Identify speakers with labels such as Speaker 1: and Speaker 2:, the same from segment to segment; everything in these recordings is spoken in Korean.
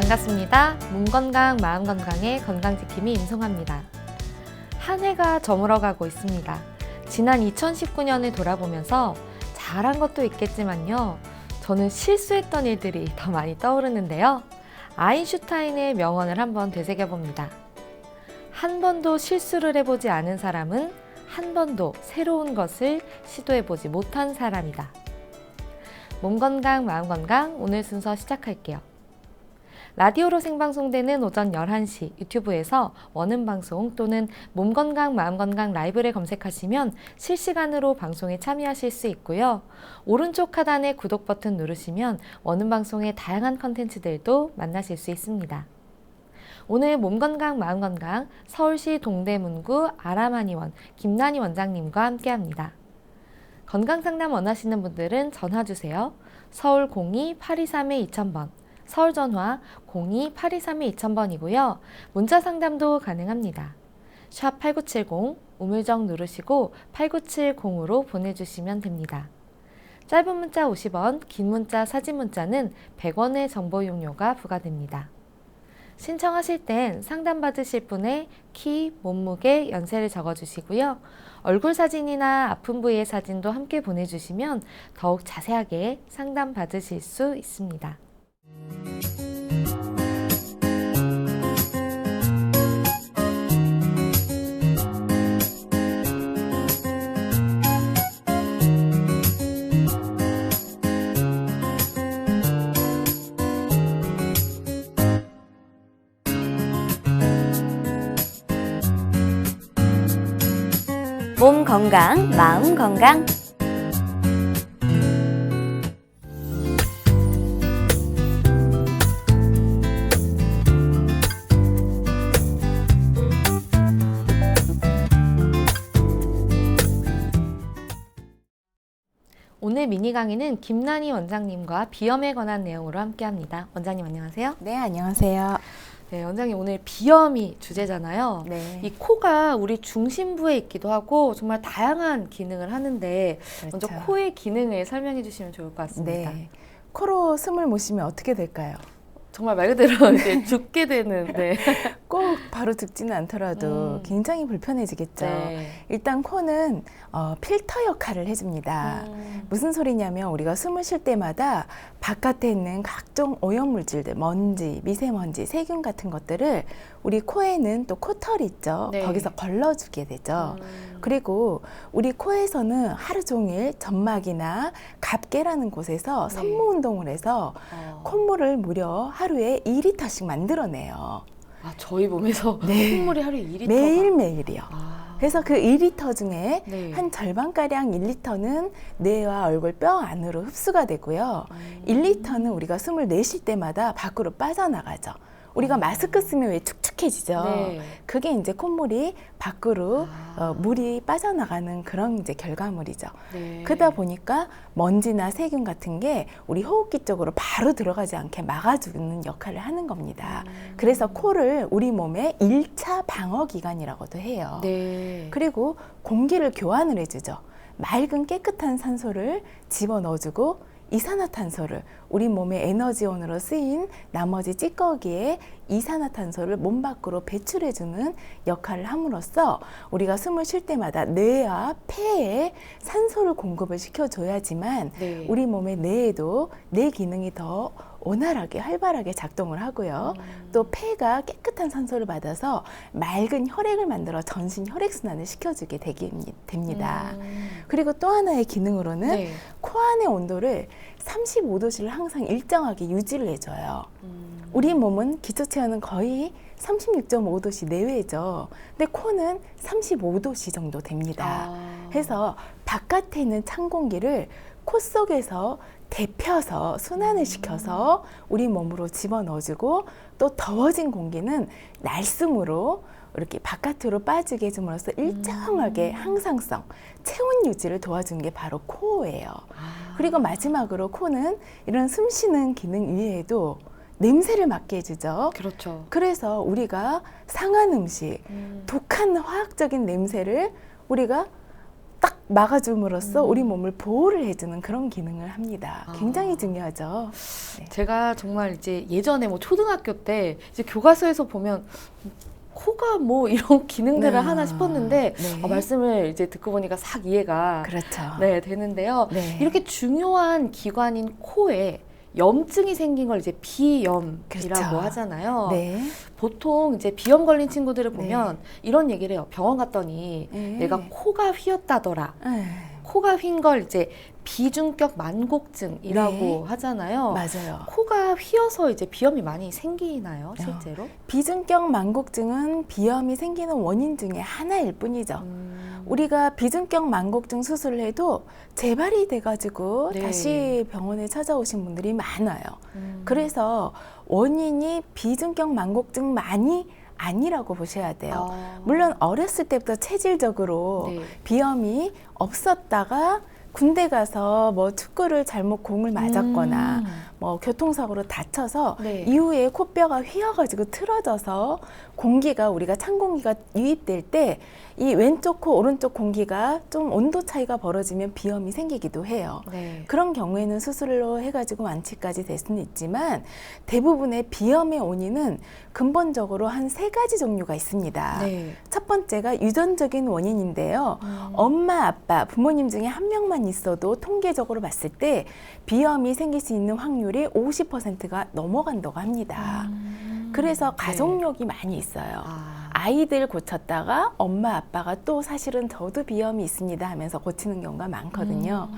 Speaker 1: 반갑습니다. 몸 건강, 마음 건강의 건강지킴이 임송아입니다. 한 해가 저물어가고 있습니다. 지난 2019년을 돌아보면서 잘한 것도 있겠지만요. 저는 실수했던 일들이 더 많이 떠오르는데요. 아인슈타인의 명언을 한번 되새겨봅니다. 한 번도 실수를 해보지 않은 사람은 한 번도 새로운 것을 시도해보지 못한 사람이다. 몸 건강, 마음 건강 오늘 순서 시작할게요. 라디오로 생방송되는 오전 11시 유튜브에서 원음방송 또는 몸건강 마음건강 라이브를 검색하시면 실시간으로 방송에 참여하실 수 있고요. 오른쪽 하단의 구독 버튼 누르시면 원음방송의 다양한 컨텐츠들도 만나실 수 있습니다. 오늘 몸건강 마음건강 서울시 동대문구 아람한의원 김난희 원장님과 함께합니다. 건강상담 원하시는 분들은 전화주세요. 서울 02-823-2000번 서울 전화 02-823-2000번이고요. 문자 상담도 가능합니다. 샵 8970 우물정 누르시고 8970으로 보내주시면 됩니다. 짧은 문자 50원, 긴 문자 사진 문자는 100원의 정보 이용료가 부과됩니다. 신청하실 땐 상담 받으실 분의 키, 몸무게, 연세를 적어주시고요. 얼굴 사진이나 아픈 부위의 사진도 함께 보내주시면 더욱 자세하게 상담 받으실 수 있습니다.
Speaker 2: 몸 건강, 마음 건강.
Speaker 1: 오늘 미니 강의는 김난희 원장님과 비염에 관한 내용으로 함께합니다. 원장님 안녕하세요.
Speaker 3: 네, 안녕하세요.
Speaker 1: 네, 원장님 오늘 비염이 주제잖아요.
Speaker 3: 네.
Speaker 1: 이 코가 우리 중심부에 있기도 하고 정말 다양한 기능을 하는데 먼저
Speaker 3: 그렇죠.
Speaker 1: 코의 기능을 설명해 주시면 좋을 것 같습니다.
Speaker 3: 네. 코로 숨을 못 쉬면 어떻게 될까요?
Speaker 1: 정말 말 그대로 이제 죽게 되는 네.
Speaker 3: 꼭 바로 죽지는 않더라도 굉장히 불편해지겠죠.
Speaker 1: 네.
Speaker 3: 일단 코는 필터 역할을 해줍니다. 무슨 소리냐면 우리가 숨을 쉴 때마다 바깥에 있는 각종 오염물질들, 먼지, 미세먼지, 세균 같은 것들을 우리 코에는 또 코털이 있죠.
Speaker 1: 네.
Speaker 3: 거기서 걸러주게 되죠. 그리고 우리 코에서는 하루 종일 점막이나 갑계라는 곳에서
Speaker 1: 네.
Speaker 3: 섬모 운동을 해서 콧물을 무려 하루에 2리터씩 만들어내요.
Speaker 1: 아, 저희 몸에서
Speaker 3: 네.
Speaker 1: 콧물이 하루에 2리터가
Speaker 3: 매일매일이요.
Speaker 1: 아.
Speaker 3: 그래서 그 2리터 중에
Speaker 1: 네.
Speaker 3: 한 절반가량 1리터는 뇌와 얼굴 뼈 안으로 흡수가 되고요. 1리터는 우리가 숨을 내쉴 때마다 밖으로 빠져나가죠. 우리가 마스크 쓰면 왜 축축해지죠?
Speaker 1: 네.
Speaker 3: 그게 이제 콧물이 밖으로 물이 빠져나가는 그런 이제 결과물이죠.
Speaker 1: 네.
Speaker 3: 그러다 보니까 먼지나 세균 같은 게 우리 호흡기 쪽으로 바로 들어가지 않게 막아주는 역할을 하는 겁니다. 그래서 코를 우리 몸의 1차 방어기관이라고도 해요.
Speaker 1: 네.
Speaker 3: 그리고 공기를 교환을 해주죠. 맑은 깨끗한 산소를 집어넣어주고 이산화탄소를 우리 몸의 에너지원으로 쓰인 나머지 찌꺼기에 이산화탄소를 몸 밖으로 배출해주는 역할을 함으로써 우리가 숨을 쉴 때마다 뇌와 폐에 산소를 공급을 시켜줘야지만
Speaker 1: 네.
Speaker 3: 우리 몸의 뇌에도 뇌 기능이 더 원활하게 활발하게 작동을 하고요. 또 폐가 깨끗한 산소를 받아서 맑은 혈액을 만들어 전신 혈액순환을 시켜주게 됩니다. 그리고 또 하나의 기능으로는
Speaker 1: 네.
Speaker 3: 코 안의 온도를 35도씨를 항상 일정하게 유지를 해줘요. 우리 몸은 기초체온은 거의 36.5도씨 내외죠. 근데 코는 35도씨 정도 됩니다.
Speaker 1: 아.
Speaker 3: 해서 바깥에 있는 찬 공기를 코 속에서 데펴서 순환을 시켜서 우리 몸으로 집어넣어주고 또 더워진 공기는 날숨으로 이렇게 바깥으로 빠지게 해줌으로써 일정하게 항상성, 체온 유지를 도와주는 게 바로 코예요. 그리고 마지막으로 코는 이런 숨 쉬는 기능 이외에도 냄새를 맡게 해주죠.
Speaker 1: 그렇죠.
Speaker 3: 그래서 우리가 상한 음식, 독한 화학적인 냄새를 우리가 딱 막아줌으로써 우리 몸을 보호를 해주는 그런 기능을 합니다. 굉장히 중요하죠. 네.
Speaker 1: 제가 정말 이제 예전에 뭐 초등학교 때 이제 교과서에서 보면 코가 뭐 이런 기능들을 하나 싶었는데
Speaker 3: 네.
Speaker 1: 말씀을 이제 듣고 보니까 싹 이해가
Speaker 3: 그렇죠.
Speaker 1: 네, 되는데요.
Speaker 3: 네.
Speaker 1: 이렇게 중요한 기관인 코에 염증이 생긴 걸 이제 비염이라고
Speaker 3: 그렇죠.
Speaker 1: 하잖아요.
Speaker 3: 네.
Speaker 1: 보통 이제 비염 걸린 친구들을 보면 이런 얘기를 해요. 병원 갔더니
Speaker 3: 네.
Speaker 1: 내가 코가 휘었다더라.
Speaker 3: 네.
Speaker 1: 코가 휜 걸 이제 비중격 만곡증이라고
Speaker 3: 네.
Speaker 1: 하잖아요.
Speaker 3: 맞아요.
Speaker 1: 코가 휘어서 이제 비염이 많이 생기나요, 실제로?
Speaker 3: 비중격 만곡증은 비염이 생기는 원인 중에 하나일 뿐이죠. 우리가 비중격 만곡증 수술을 해도 재발이 돼가지고
Speaker 1: 네.
Speaker 3: 다시 병원에 찾아오신 분들이 많아요. 그래서 원인이 비중격 만곡증만이 아니라고 보셔야 돼요. 물론 어렸을 때부터 체질적으로
Speaker 1: 네.
Speaker 3: 비염이 없었다가 군대 가서 뭐 축구를 잘못 공을 맞았거나 뭐 교통사고로 다쳐서
Speaker 1: 네.
Speaker 3: 이후에 코뼈가 휘어가지고 틀어져서 공기가 우리가 찬 공기가 유입될 때 이 왼쪽 코 오른쪽 공기가 좀 온도 차이가 벌어지면 비염이 생기기도 해요.
Speaker 1: 네.
Speaker 3: 그런 경우에는 수술로 해가지고 완치까지 될 수는 있지만 대부분의 비염의 원인은 근본적으로 한 3가지 종류가 있습니다.
Speaker 1: 네.
Speaker 3: 첫 번째가 유전적인 원인인데요. 엄마, 아빠, 부모님 중에 한 명만 있어도 통계적으로 봤을 때 비염이 생길 수 있는 확률이 50%가 넘어간다고 합니다. 그래서 가족력이 많이 있어요. 아이들 고쳤다가 엄마, 아빠가 또 사실은 저도 비염이 있습니다 하면서 고치는 경우가 많거든요.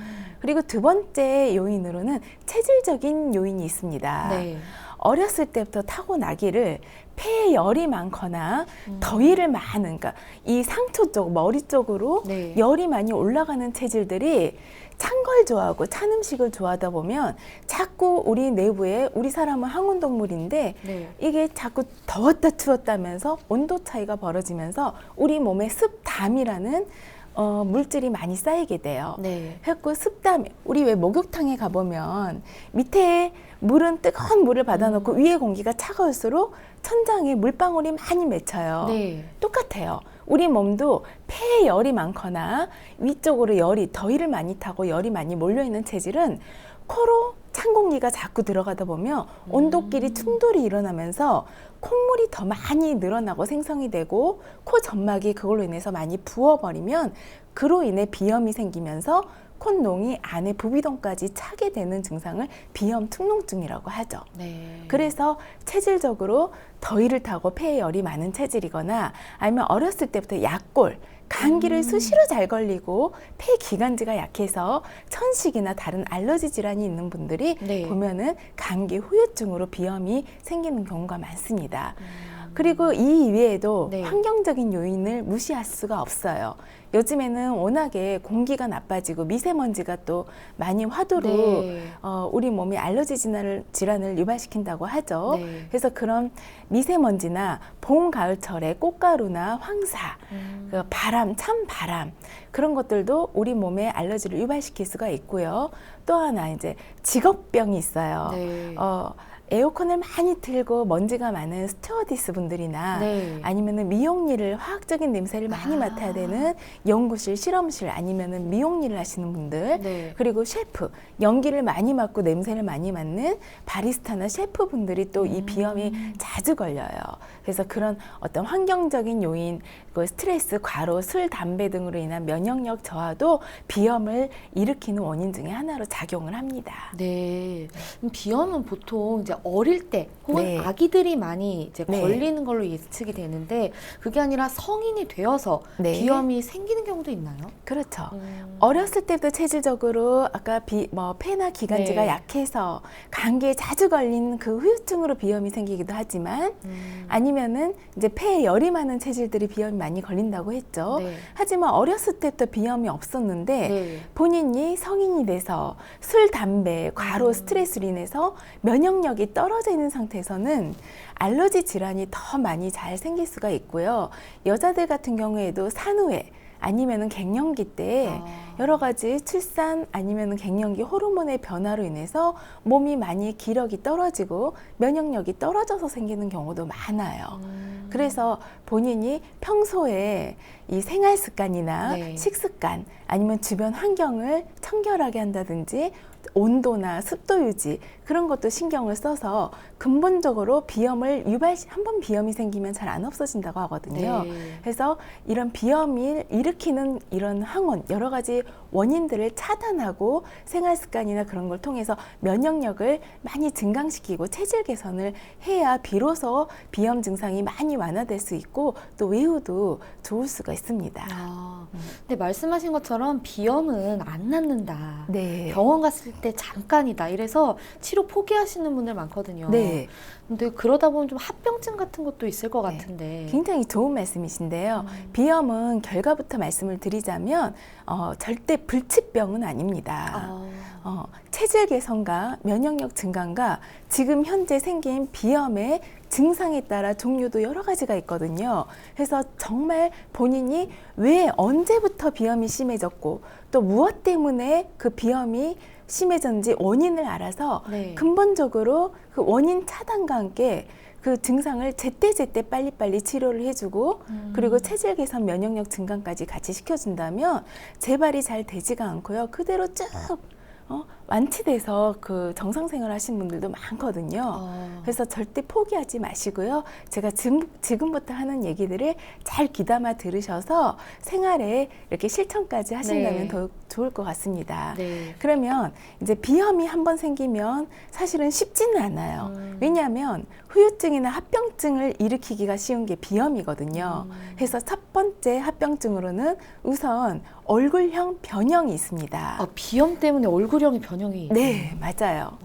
Speaker 3: 그리고 두 번째 요인으로는 체질적인 요인이 있습니다.
Speaker 1: 네.
Speaker 3: 어렸을 때부터 타고나기를 폐에 열이 많거나 더위를 많은, 그러니까 이 상처 쪽, 머리 쪽으로
Speaker 1: 네.
Speaker 3: 열이 많이 올라가는 체질들이 찬 걸 좋아하고 찬 음식을 좋아하다 보면 자꾸 우리 내부에, 우리 사람은 항온동물인데
Speaker 1: 네.
Speaker 3: 이게 자꾸 더웠다 추웠다 하면서 온도 차이가 벌어지면서 우리 몸에 습담이라는 물질이 많이 쌓이게 돼요.
Speaker 1: 네.
Speaker 3: 그래서 습담, 우리 왜 목욕탕에 가보면 밑에 물은 뜨거운 물을 받아놓고 위에 공기가 차가울수록 천장에 물방울이 많이 맺혀요.
Speaker 1: 네.
Speaker 3: 똑같아요. 우리 몸도 폐에 열이 많거나 위쪽으로 열이, 더위를 많이 타고 열이 많이 몰려있는 체질은 코로 찬 공기가 자꾸 들어가다 보면 온도끼리 충돌이 일어나면서 콧물이 더 많이 늘어나고 생성이 되고 코 점막이 그걸로 인해서 많이 부어버리면 그로 인해 비염이 생기면서 콧농이 안에 부비동까지 차게 되는 증상을 비염 특농증이라고 하죠.
Speaker 1: 네.
Speaker 3: 그래서 체질적으로 더위를 타고 폐에 열이 많은 체질이거나 아니면 어렸을 때부터 약골, 감기를 수시로 잘 걸리고 폐 기관지가 약해서 천식이나 다른 알러지 질환이 있는 분들이
Speaker 1: 네.
Speaker 3: 보면은 감기 후유증으로 비염이 생기는 경우가 많습니다. 그리고 이 이외에도
Speaker 1: 네.
Speaker 3: 환경적인 요인을 무시할 수가 없어요. 요즘에는 워낙에 공기가 나빠지고 미세먼지가 또 많이 화두로
Speaker 1: 네.
Speaker 3: 우리 몸에 알러지 질환을 유발시킨다고 하죠.
Speaker 1: 네.
Speaker 3: 그래서 그런 미세먼지나 봄, 가을철에 꽃가루나 황사, 그 바람, 찬 바람 그런 것들도 우리 몸에 알러지를 유발시킬 수가 있고요. 또 하나 이제 직업병이 있어요.
Speaker 1: 네.
Speaker 3: 에어컨을 많이 틀고 먼지가 많은 스튜어디스 분들이나
Speaker 1: 네.
Speaker 3: 아니면은 미용 일을 화학적인 냄새를 많이 맡아야 되는 연구실, 실험실 아니면은 미용 일을 하시는 분들
Speaker 1: 네.
Speaker 3: 그리고 셰프, 연기를 많이 맡고 냄새를 많이 맡는 바리스타나 셰프 분들이 또 이 비염이 자주 걸려요. 그래서 그런 어떤 환경적인 요인, 그 스트레스, 과로, 술, 담배 등으로 인한 면역력 저하도 비염을 일으키는 원인 중에 하나로 작용을 합니다.
Speaker 1: 네. 그럼 비염은 보통 이제 어릴 때 혹은
Speaker 3: 네.
Speaker 1: 아기들이 많이 이제
Speaker 3: 네.
Speaker 1: 걸리는 걸로 예측이 되는데 그게 아니라 성인이 되어서
Speaker 3: 네.
Speaker 1: 비염이 생기는 경우도 있나요?
Speaker 3: 그렇죠. 어렸을 때부터 체질적으로 아까 폐나 기관지가
Speaker 1: 네.
Speaker 3: 약해서 감기에 자주 걸린 그 후유증으로 비염이 생기기도 하지만 아니면은 이제 폐에 열이 많은 체질들이 비염이 많이 걸린다고 했죠.
Speaker 1: 네.
Speaker 3: 하지만 어렸을 때부터 비염이 없었는데
Speaker 1: 네.
Speaker 3: 본인이 성인이 돼서 술, 담배, 과로, 스트레스로 인해서 면역력이 떨어져 있는 상태에서는 알러지 질환이 더 많이 잘 생길 수가 있고요. 여자들 같은 경우에도 산후에 아니면은 갱년기 때 여러 가지 출산 아니면은 갱년기 호르몬의 변화로 인해서 몸이 많이 기력이 떨어지고 면역력이 떨어져서 생기는 경우도 많아요. 그래서 본인이 평소에 이 생활 습관이나
Speaker 1: 네.
Speaker 3: 식습관 아니면 주변 환경을 청결하게 한다든지 온도나 습도 유지 그런 것도 신경을 써서 근본적으로 비염을 한번 비염이 생기면 잘 안 없어진다고 하거든요.
Speaker 1: 네.
Speaker 3: 그래서 이런 비염을 일으키는 이런 항원 여러 가지 원인들을 차단하고 생활 습관이나 그런 걸 통해서 면역력을 많이 증강시키고 체질 개선을 해야 비로소 비염 증상이 많이 완화될 수 있고 또 외우도 좋을 수가 있습니다.
Speaker 1: 근데 말씀하신 것처럼 비염은 안 낫는다.
Speaker 3: 네.
Speaker 1: 병원 갔을 때 잠깐이다. 이래서 치료 포기하시는 분들 많거든요.
Speaker 3: 네.
Speaker 1: 근데 그러다 보면 좀 합병증 같은 것도 있을 것
Speaker 3: 네.
Speaker 1: 같은데.
Speaker 3: 굉장히 좋은 말씀이신데요. 비염은 결과부터 말씀을 드리자면 절대 불치병은 아닙니다. 체질 개선과 면역력 증강과 지금 현재 생긴 비염의 증상에 따라 종류도 여러 가지가 있거든요. 그래서 정말 본인이 왜 언제부터 비염이 심해졌고 또 무엇 때문에 그 비염이 심해졌는지 원인을 알아서
Speaker 1: 네.
Speaker 3: 근본적으로 그 원인 차단과 함께 그 증상을 제때제때 빨리빨리 치료를 해주고 그리고 체질 개선 면역력 증강까지 같이 시켜준다면 재발이 잘 되지가 않고요. 그대로 쭉 완치돼서 그 정상생활 하신 분들도 많거든요. 그래서 절대 포기하지 마시고요. 제가 지금부터 하는 얘기들을 잘 귀담아 들으셔서 생활에 이렇게 실천까지 하신다면
Speaker 1: 네.
Speaker 3: 더욱 좋을 것 같습니다.
Speaker 1: 네.
Speaker 3: 그러면 이제 비염이 한번 생기면 사실은 쉽지는 않아요. 왜냐하면 후유증이나 합병증을 일으키기가 쉬운 게 비염이거든요. 그래서 첫 번째 합병증으로는 우선 얼굴형 변형이 있습니다.
Speaker 1: 비염 때문에 얼굴형이 변형이.
Speaker 3: 네, 맞아요.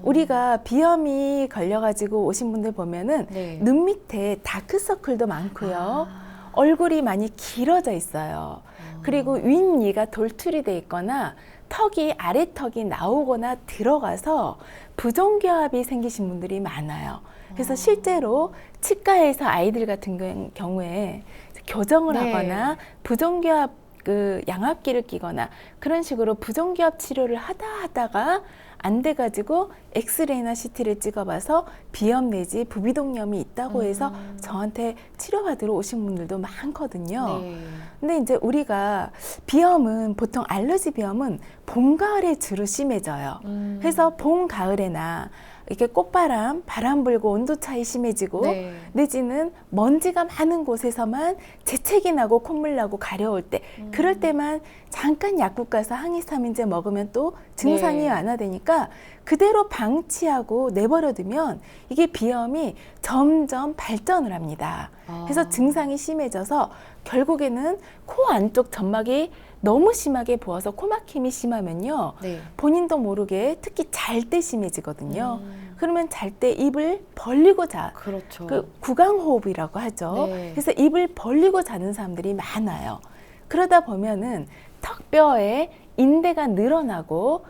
Speaker 3: 우리가 비염이 걸려가지고 오신 분들 보면은
Speaker 1: 네.
Speaker 3: 눈 밑에 다크서클도 많고요. 얼굴이 많이 길어져 있어요. 그리고 윗니가 돌출이 돼 있거나 턱이 아래턱이 나오거나 들어가서 부종교합이 생기신 분들이 많아요. 그래서 실제로 치과에서 아이들 같은 경우에 교정을
Speaker 1: 네.
Speaker 3: 하거나 부종교합 그 양압기를 끼거나 그런 식으로 부종교합 치료를 하다가 안 돼가지고 엑스레이나 CT를 찍어봐서 비염 내지 부비동염이 있다고 해서 저한테 치료받으러 오신 분들도 많거든요.
Speaker 1: 네.
Speaker 3: 근데 이제 우리가 비염은 보통 알러지 비염은 봄, 가을에 주로 심해져요. 그래서 봄, 가을에나 이렇게 꽃바람, 바람 불고 온도 차이 심해지고
Speaker 1: 네.
Speaker 3: 내지는 먼지가 많은 곳에서만 재채기 나고 콧물 나고 가려울 때 그럴 때만 잠깐 약국 가서 항히스타민제 먹으면 또 증상이
Speaker 1: 네.
Speaker 3: 완화되니까 그대로 방치하고 내버려두면 이게 비염이 점점 발전을 합니다. 그래서 증상이 심해져서 결국에는 코 안쪽 점막이 너무 심하게 부어서 코막힘이 심하면요.
Speaker 1: 네.
Speaker 3: 본인도 모르게 특히 잘 때 심해지거든요. 그러면 잘 때 입을 벌리고
Speaker 1: 그렇죠.
Speaker 3: 그 구강호흡이라고 하죠.
Speaker 1: 네.
Speaker 3: 그래서 입을 벌리고 자는 사람들이 많아요. 그러다 보면은 턱뼈에 인대가 늘어나고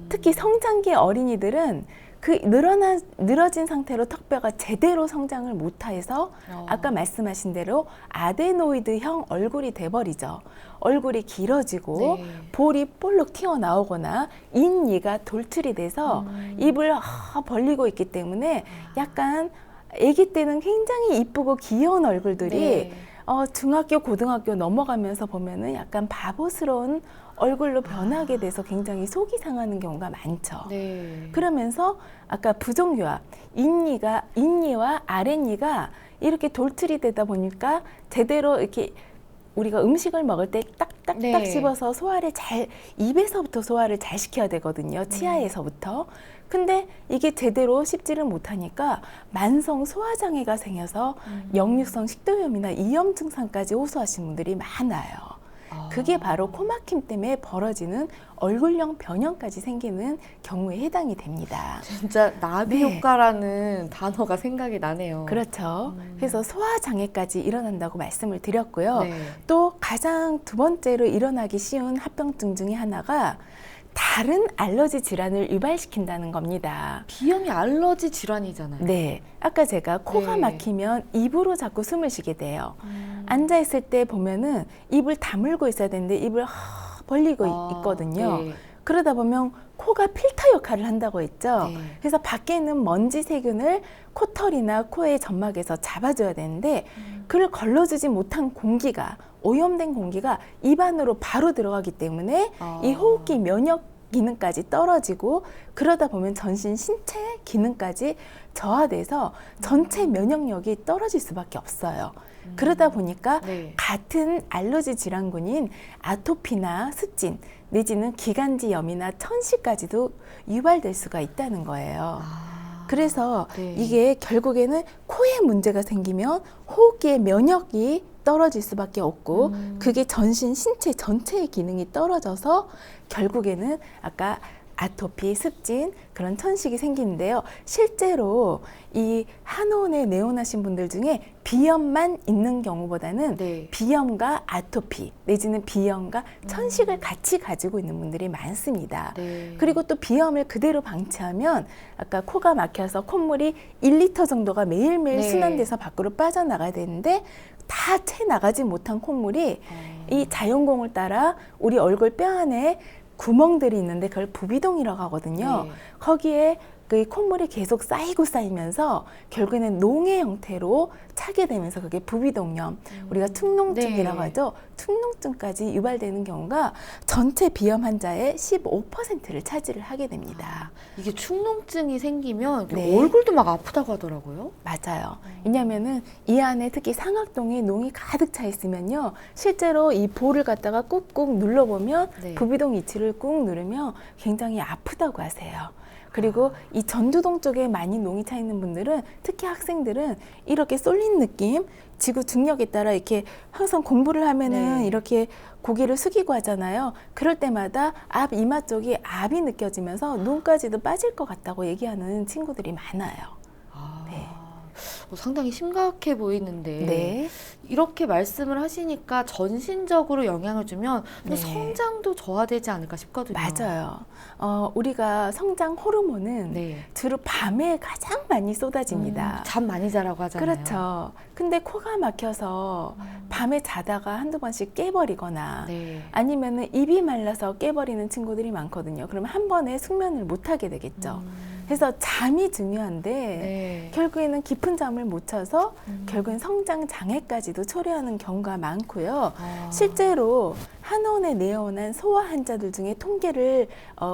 Speaker 3: 특히 성장기 어린이들은 그 늘어진 상태로 턱뼈가 제대로 성장을 못해서 아까 말씀하신 대로 아데노이드형 얼굴이 돼버리죠. 얼굴이 길어지고
Speaker 1: 네.
Speaker 3: 볼이 볼록 튀어나오거나 잇니가 돌출이 돼서 입을 벌리고 있기 때문에 약간 아기 때는 굉장히 이쁘고 귀여운 얼굴들이
Speaker 1: 네.
Speaker 3: 중학교, 고등학교 넘어가면서 보면은 약간 바보스러운 얼굴로 변하게 돼서 굉장히 속이 상하는 경우가 많죠.
Speaker 1: 네.
Speaker 3: 그러면서 아까 부종교합, 잇니와 아랫니가 이렇게 돌출이 되다 보니까 제대로 이렇게 우리가 음식을 먹을 때 딱딱딱
Speaker 1: 네.
Speaker 3: 씹어서 입에서부터 소화를 잘 시켜야 되거든요. 치아에서부터. 근데 이게 제대로 씹지를 못하니까 만성 소화장애가 생겨서 역류성 식도염이나 이염 증상까지 호소하시는 분들이 많아요. 그게 바로 코막힘 때문에 벌어지는 얼굴형 변형까지 생기는 경우에 해당이 됩니다.
Speaker 1: 진짜 나비
Speaker 3: 네.
Speaker 1: 효과라는 단어가 생각이 나네요.
Speaker 3: 그렇죠. 그래서 소화장애까지 일어난다고 말씀을 드렸고요.
Speaker 1: 네.
Speaker 3: 또 가장 두 번째로 일어나기 쉬운 합병증 중에 하나가 다른 알러지 질환을 유발시킨다는 겁니다.
Speaker 1: 비염이 알러지 질환이잖아요.
Speaker 3: 네. 아까 제가 코가
Speaker 1: 네.
Speaker 3: 막히면 입으로 자꾸 숨을 쉬게 돼요. 앉아있을 때 보면은 입을 다물고 있어야 되는데 입을 벌리고 있거든요.
Speaker 1: 네.
Speaker 3: 그러다 보면 코가 필터 역할을 한다고 했죠.
Speaker 1: 네.
Speaker 3: 그래서 밖에 있는 먼지 세균을 코털이나 코의 점막에서 잡아줘야 되는데 그걸 걸러주지 못한 공기가, 오염된 공기가 입 안으로 바로 들어가기 때문에 이 호흡기 면역 기능까지 떨어지고, 그러다 보면 전신 신체 기능까지 저하돼서 전체 면역력이 떨어질 수밖에 없어요. 그러다 보니까
Speaker 1: 네.
Speaker 3: 같은 알러지 질환군인 아토피나 습진 내지는 기관지염이나 천식까지도 유발될 수가 있다는 거예요. 그래서
Speaker 1: 네.
Speaker 3: 이게 결국에는 코에 문제가 생기면 호흡기의 면역이 떨어질 수밖에 없고 그게 전신 신체 전체의 기능이 떨어져서 결국에는 아까 아토피, 습진, 그런 천식이 생기는데요. 실제로 이 한의원에 내원하신 분들 중에 비염만 있는 경우보다는
Speaker 1: 네.
Speaker 3: 비염과 아토피 내지는 비염과 천식을 같이 가지고 있는 분들이 많습니다.
Speaker 1: 네.
Speaker 3: 그리고 또 비염을 그대로 방치하면 아까 코가 막혀서 콧물이 1리터 정도가 매일매일
Speaker 1: 네.
Speaker 3: 순환돼서 밖으로 빠져나가야 되는데 다 채 나가지 못한 콧물이 이 자연공을 따라 우리 얼굴 뼈 안에 구멍들이 있는데 그걸 부비동이라고 하거든요.
Speaker 1: 네.
Speaker 3: 거기에 그 콧물이 계속 쌓이고 쌓이면서 결국에는 농의 형태로 차게 되면서 그게 부비동염, 우리가 축농증이라고
Speaker 1: 네.
Speaker 3: 하죠. 축농증까지 유발되는 경우가 전체 비염 환자의 15%를 차지를 하게 됩니다.
Speaker 1: 이게 축농증이 생기면
Speaker 3: 네.
Speaker 1: 얼굴도 막 아프다고 하더라고요.
Speaker 3: 맞아요. 왜냐하면은 이 안에 특히 상악동에 농이 가득 차 있으면요, 실제로 이 볼을 갖다가 꾹꾹 눌러보면
Speaker 1: 네.
Speaker 3: 부비동 위치를 꾹 누르면 굉장히 아프다고 하세요. 그리고 이 전두동 쪽에 많이 농이 차 있는 분들은, 특히 학생들은 이렇게 쏠린 느낌, 지구 중력에 따라 이렇게 항상 공부를 하면은
Speaker 1: 네.
Speaker 3: 이렇게 고개를 숙이고 하잖아요. 그럴 때마다 앞 이마 쪽이 압이 느껴지면서 눈까지도 빠질 것 같다고 얘기하는 친구들이 많아요. 네.
Speaker 1: 상당히 심각해 보이는데
Speaker 3: 네.
Speaker 1: 이렇게 말씀을 하시니까 전신적으로 영향을 주면 또
Speaker 3: 네.
Speaker 1: 성장도 저하되지 않을까 싶거든요.
Speaker 3: 맞아요. 우리가 성장 호르몬은
Speaker 1: 네.
Speaker 3: 주로 밤에 가장 많이 쏟아집니다.
Speaker 1: 잠 많이 자라고 하잖아요.
Speaker 3: 그렇죠. 근데 코가 막혀서 밤에 자다가 한두 번씩 깨버리거나
Speaker 1: 네.
Speaker 3: 아니면은 입이 말라서 깨버리는 친구들이 많거든요. 그러면 한 번에 숙면을 못 하게 되겠죠. 그래서 잠이 중요한데
Speaker 1: 네.
Speaker 3: 결국에는 깊은 잠을 못 자서 결국엔 성장 장애까지도 초래하는 경우가 많고요. 실제로 한의원에 내원한 소아 환자들 중에 통계를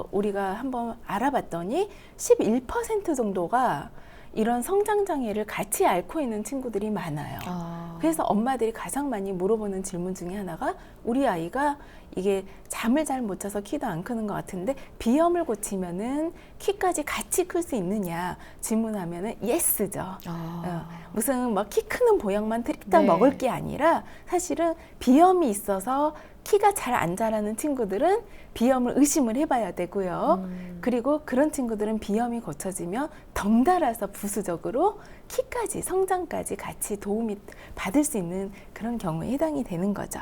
Speaker 3: 우리가 한번 알아봤더니 11% 정도가 이런 성장 장애를 같이 앓고 있는 친구들이 많아요. 그래서 엄마들이 가장 많이 물어보는 질문 중에 하나가, 우리 아이가 이게 잠을 잘 못 자서 키도 안 크는 것 같은데 비염을 고치면은 키까지 같이 클 수 있느냐 질문하면은 예스죠. 무슨 막 키 크는 보약만 드립다
Speaker 1: 네.
Speaker 3: 먹을 게 아니라 사실은 비염이 있어서 키가 잘 안 자라는 친구들은 비염을 의심을 해봐야 되고요. 그리고 그런 친구들은 비염이 고쳐지면 덩달아서 부수적으로 키까지, 성장까지 같이 도움이 받을 수 있는 그런 경우에 해당이 되는 거죠.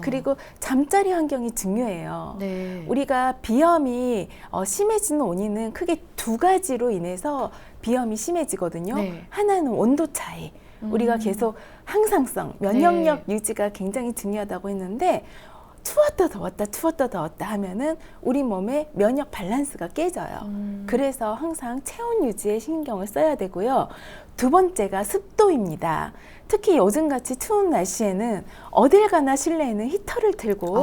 Speaker 3: 그리고 잠자리 환경이 중요해요.
Speaker 1: 네.
Speaker 3: 우리가 비염이 심해지는 원인은 크게 두 가지로 인해서 비염이 심해지거든요.
Speaker 1: 네.
Speaker 3: 하나는 온도 차이. 우리가 계속 항상성, 면역력 유지가 굉장히 중요하다고 했는데 추웠다 더웠다 추웠다 더웠다 하면은 우리 몸의 면역 밸런스가 깨져요. 그래서 항상 체온 유지에 신경을 써야 되고요. 두 번째가 습도입니다. 특히 요즘같이 추운 날씨에는 어딜 가나 실내에는 히터를 틀고